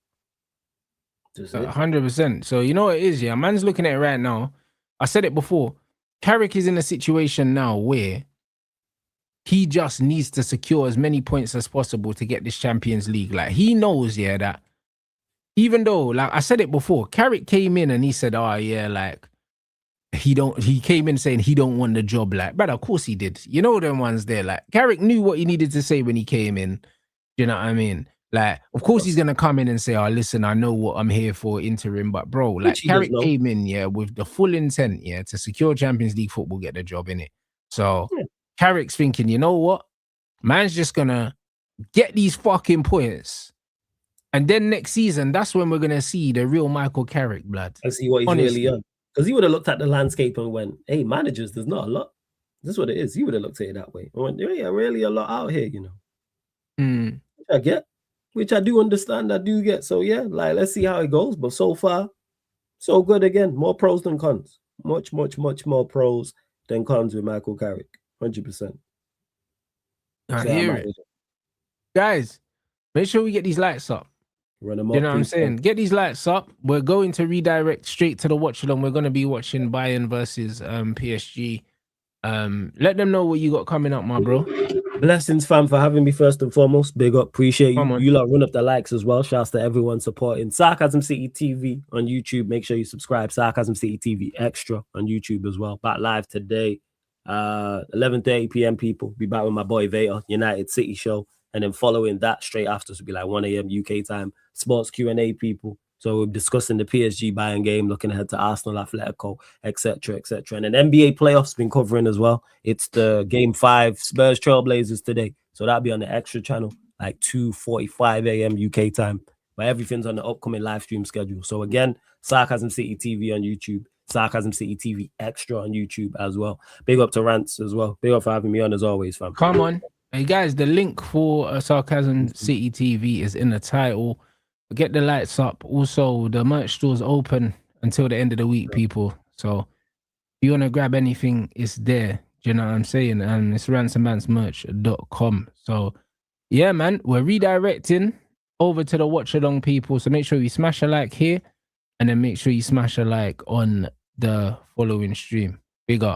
100%. So you know what it is, man's looking at it right now. I said it before. Carrick is in a situation now where he just needs to secure as many points as possible to get this Champions League. Like, he knows, that even though, like I said it before, Carrick came in and he said, he came in saying he don't want the job. Like, but of course he did. You know them ones there. Like, Carrick knew what he needed to say when he came in. You know what I mean? Like, of course he's gonna come in and say, "Oh, listen, I know what I'm here for, interim." But bro, like, Carrick came in, with the full intent, to secure Champions League football, get the job in it. So Carrick's thinking, you know what, man's just gonna get these fucking points, and then next season, that's when we're gonna see the real Michael Carrick, blood. I see what he's really on, because he would have looked at the landscape and went, "Hey, managers, there's not a lot." This is what it is. He would have looked at it that way. I went, "Yeah, really a lot out here, I get. Which I do understand, I do get. So, like, let's see how it goes. But so far, so good again. More pros than cons. Much, much, much more pros than cons with Michael Carrick. 100%. I hear it. Guys, make sure we get these lights up. Run them up. You know what I'm saying? Get these lights up. We're going to redirect straight to the watch along. We're going to be watching Bayern versus PSG. Let them know what you got coming up, my bro. Blessings, fam, for having me first and foremost. Big up, appreciate you. You lot run up the likes as well. Shouts to everyone supporting Sarcasm City TV on YouTube. Make sure you subscribe. Sarcasm City TV Extra on YouTube as well. Back live today, 11:30 p.m. People be back with my boy Vader, United City show, and then following that straight after, so be like 1 a.m. UK time. Sports Q&A people. So we're discussing the PSG Bayern game, looking ahead to Arsenal, Atletico, etc., etc. And then NBA playoffs been covering as well. It's the Game 5 Spurs Trailblazers today. So that'll be on the extra channel, like 2:45 a.m. UK time. But everything's on the upcoming live stream schedule. So again, Sarcasm City TV on YouTube, Sarcasm City TV Extra on YouTube as well. Big up to Rants as well. Big up for having me on as always, fam. Come on. Hey guys, the link for Sarcasm City TV is in the title. Get the lights up. Also, the merch store's open until the end of the week, people. So if you want to grab anything, it's there. Do you know what I'm saying? And it's ransommansmerch.com. So yeah, man, we're redirecting over to the watch along, people. So make sure you smash a like here and then make sure you smash a like on the following stream. Big up.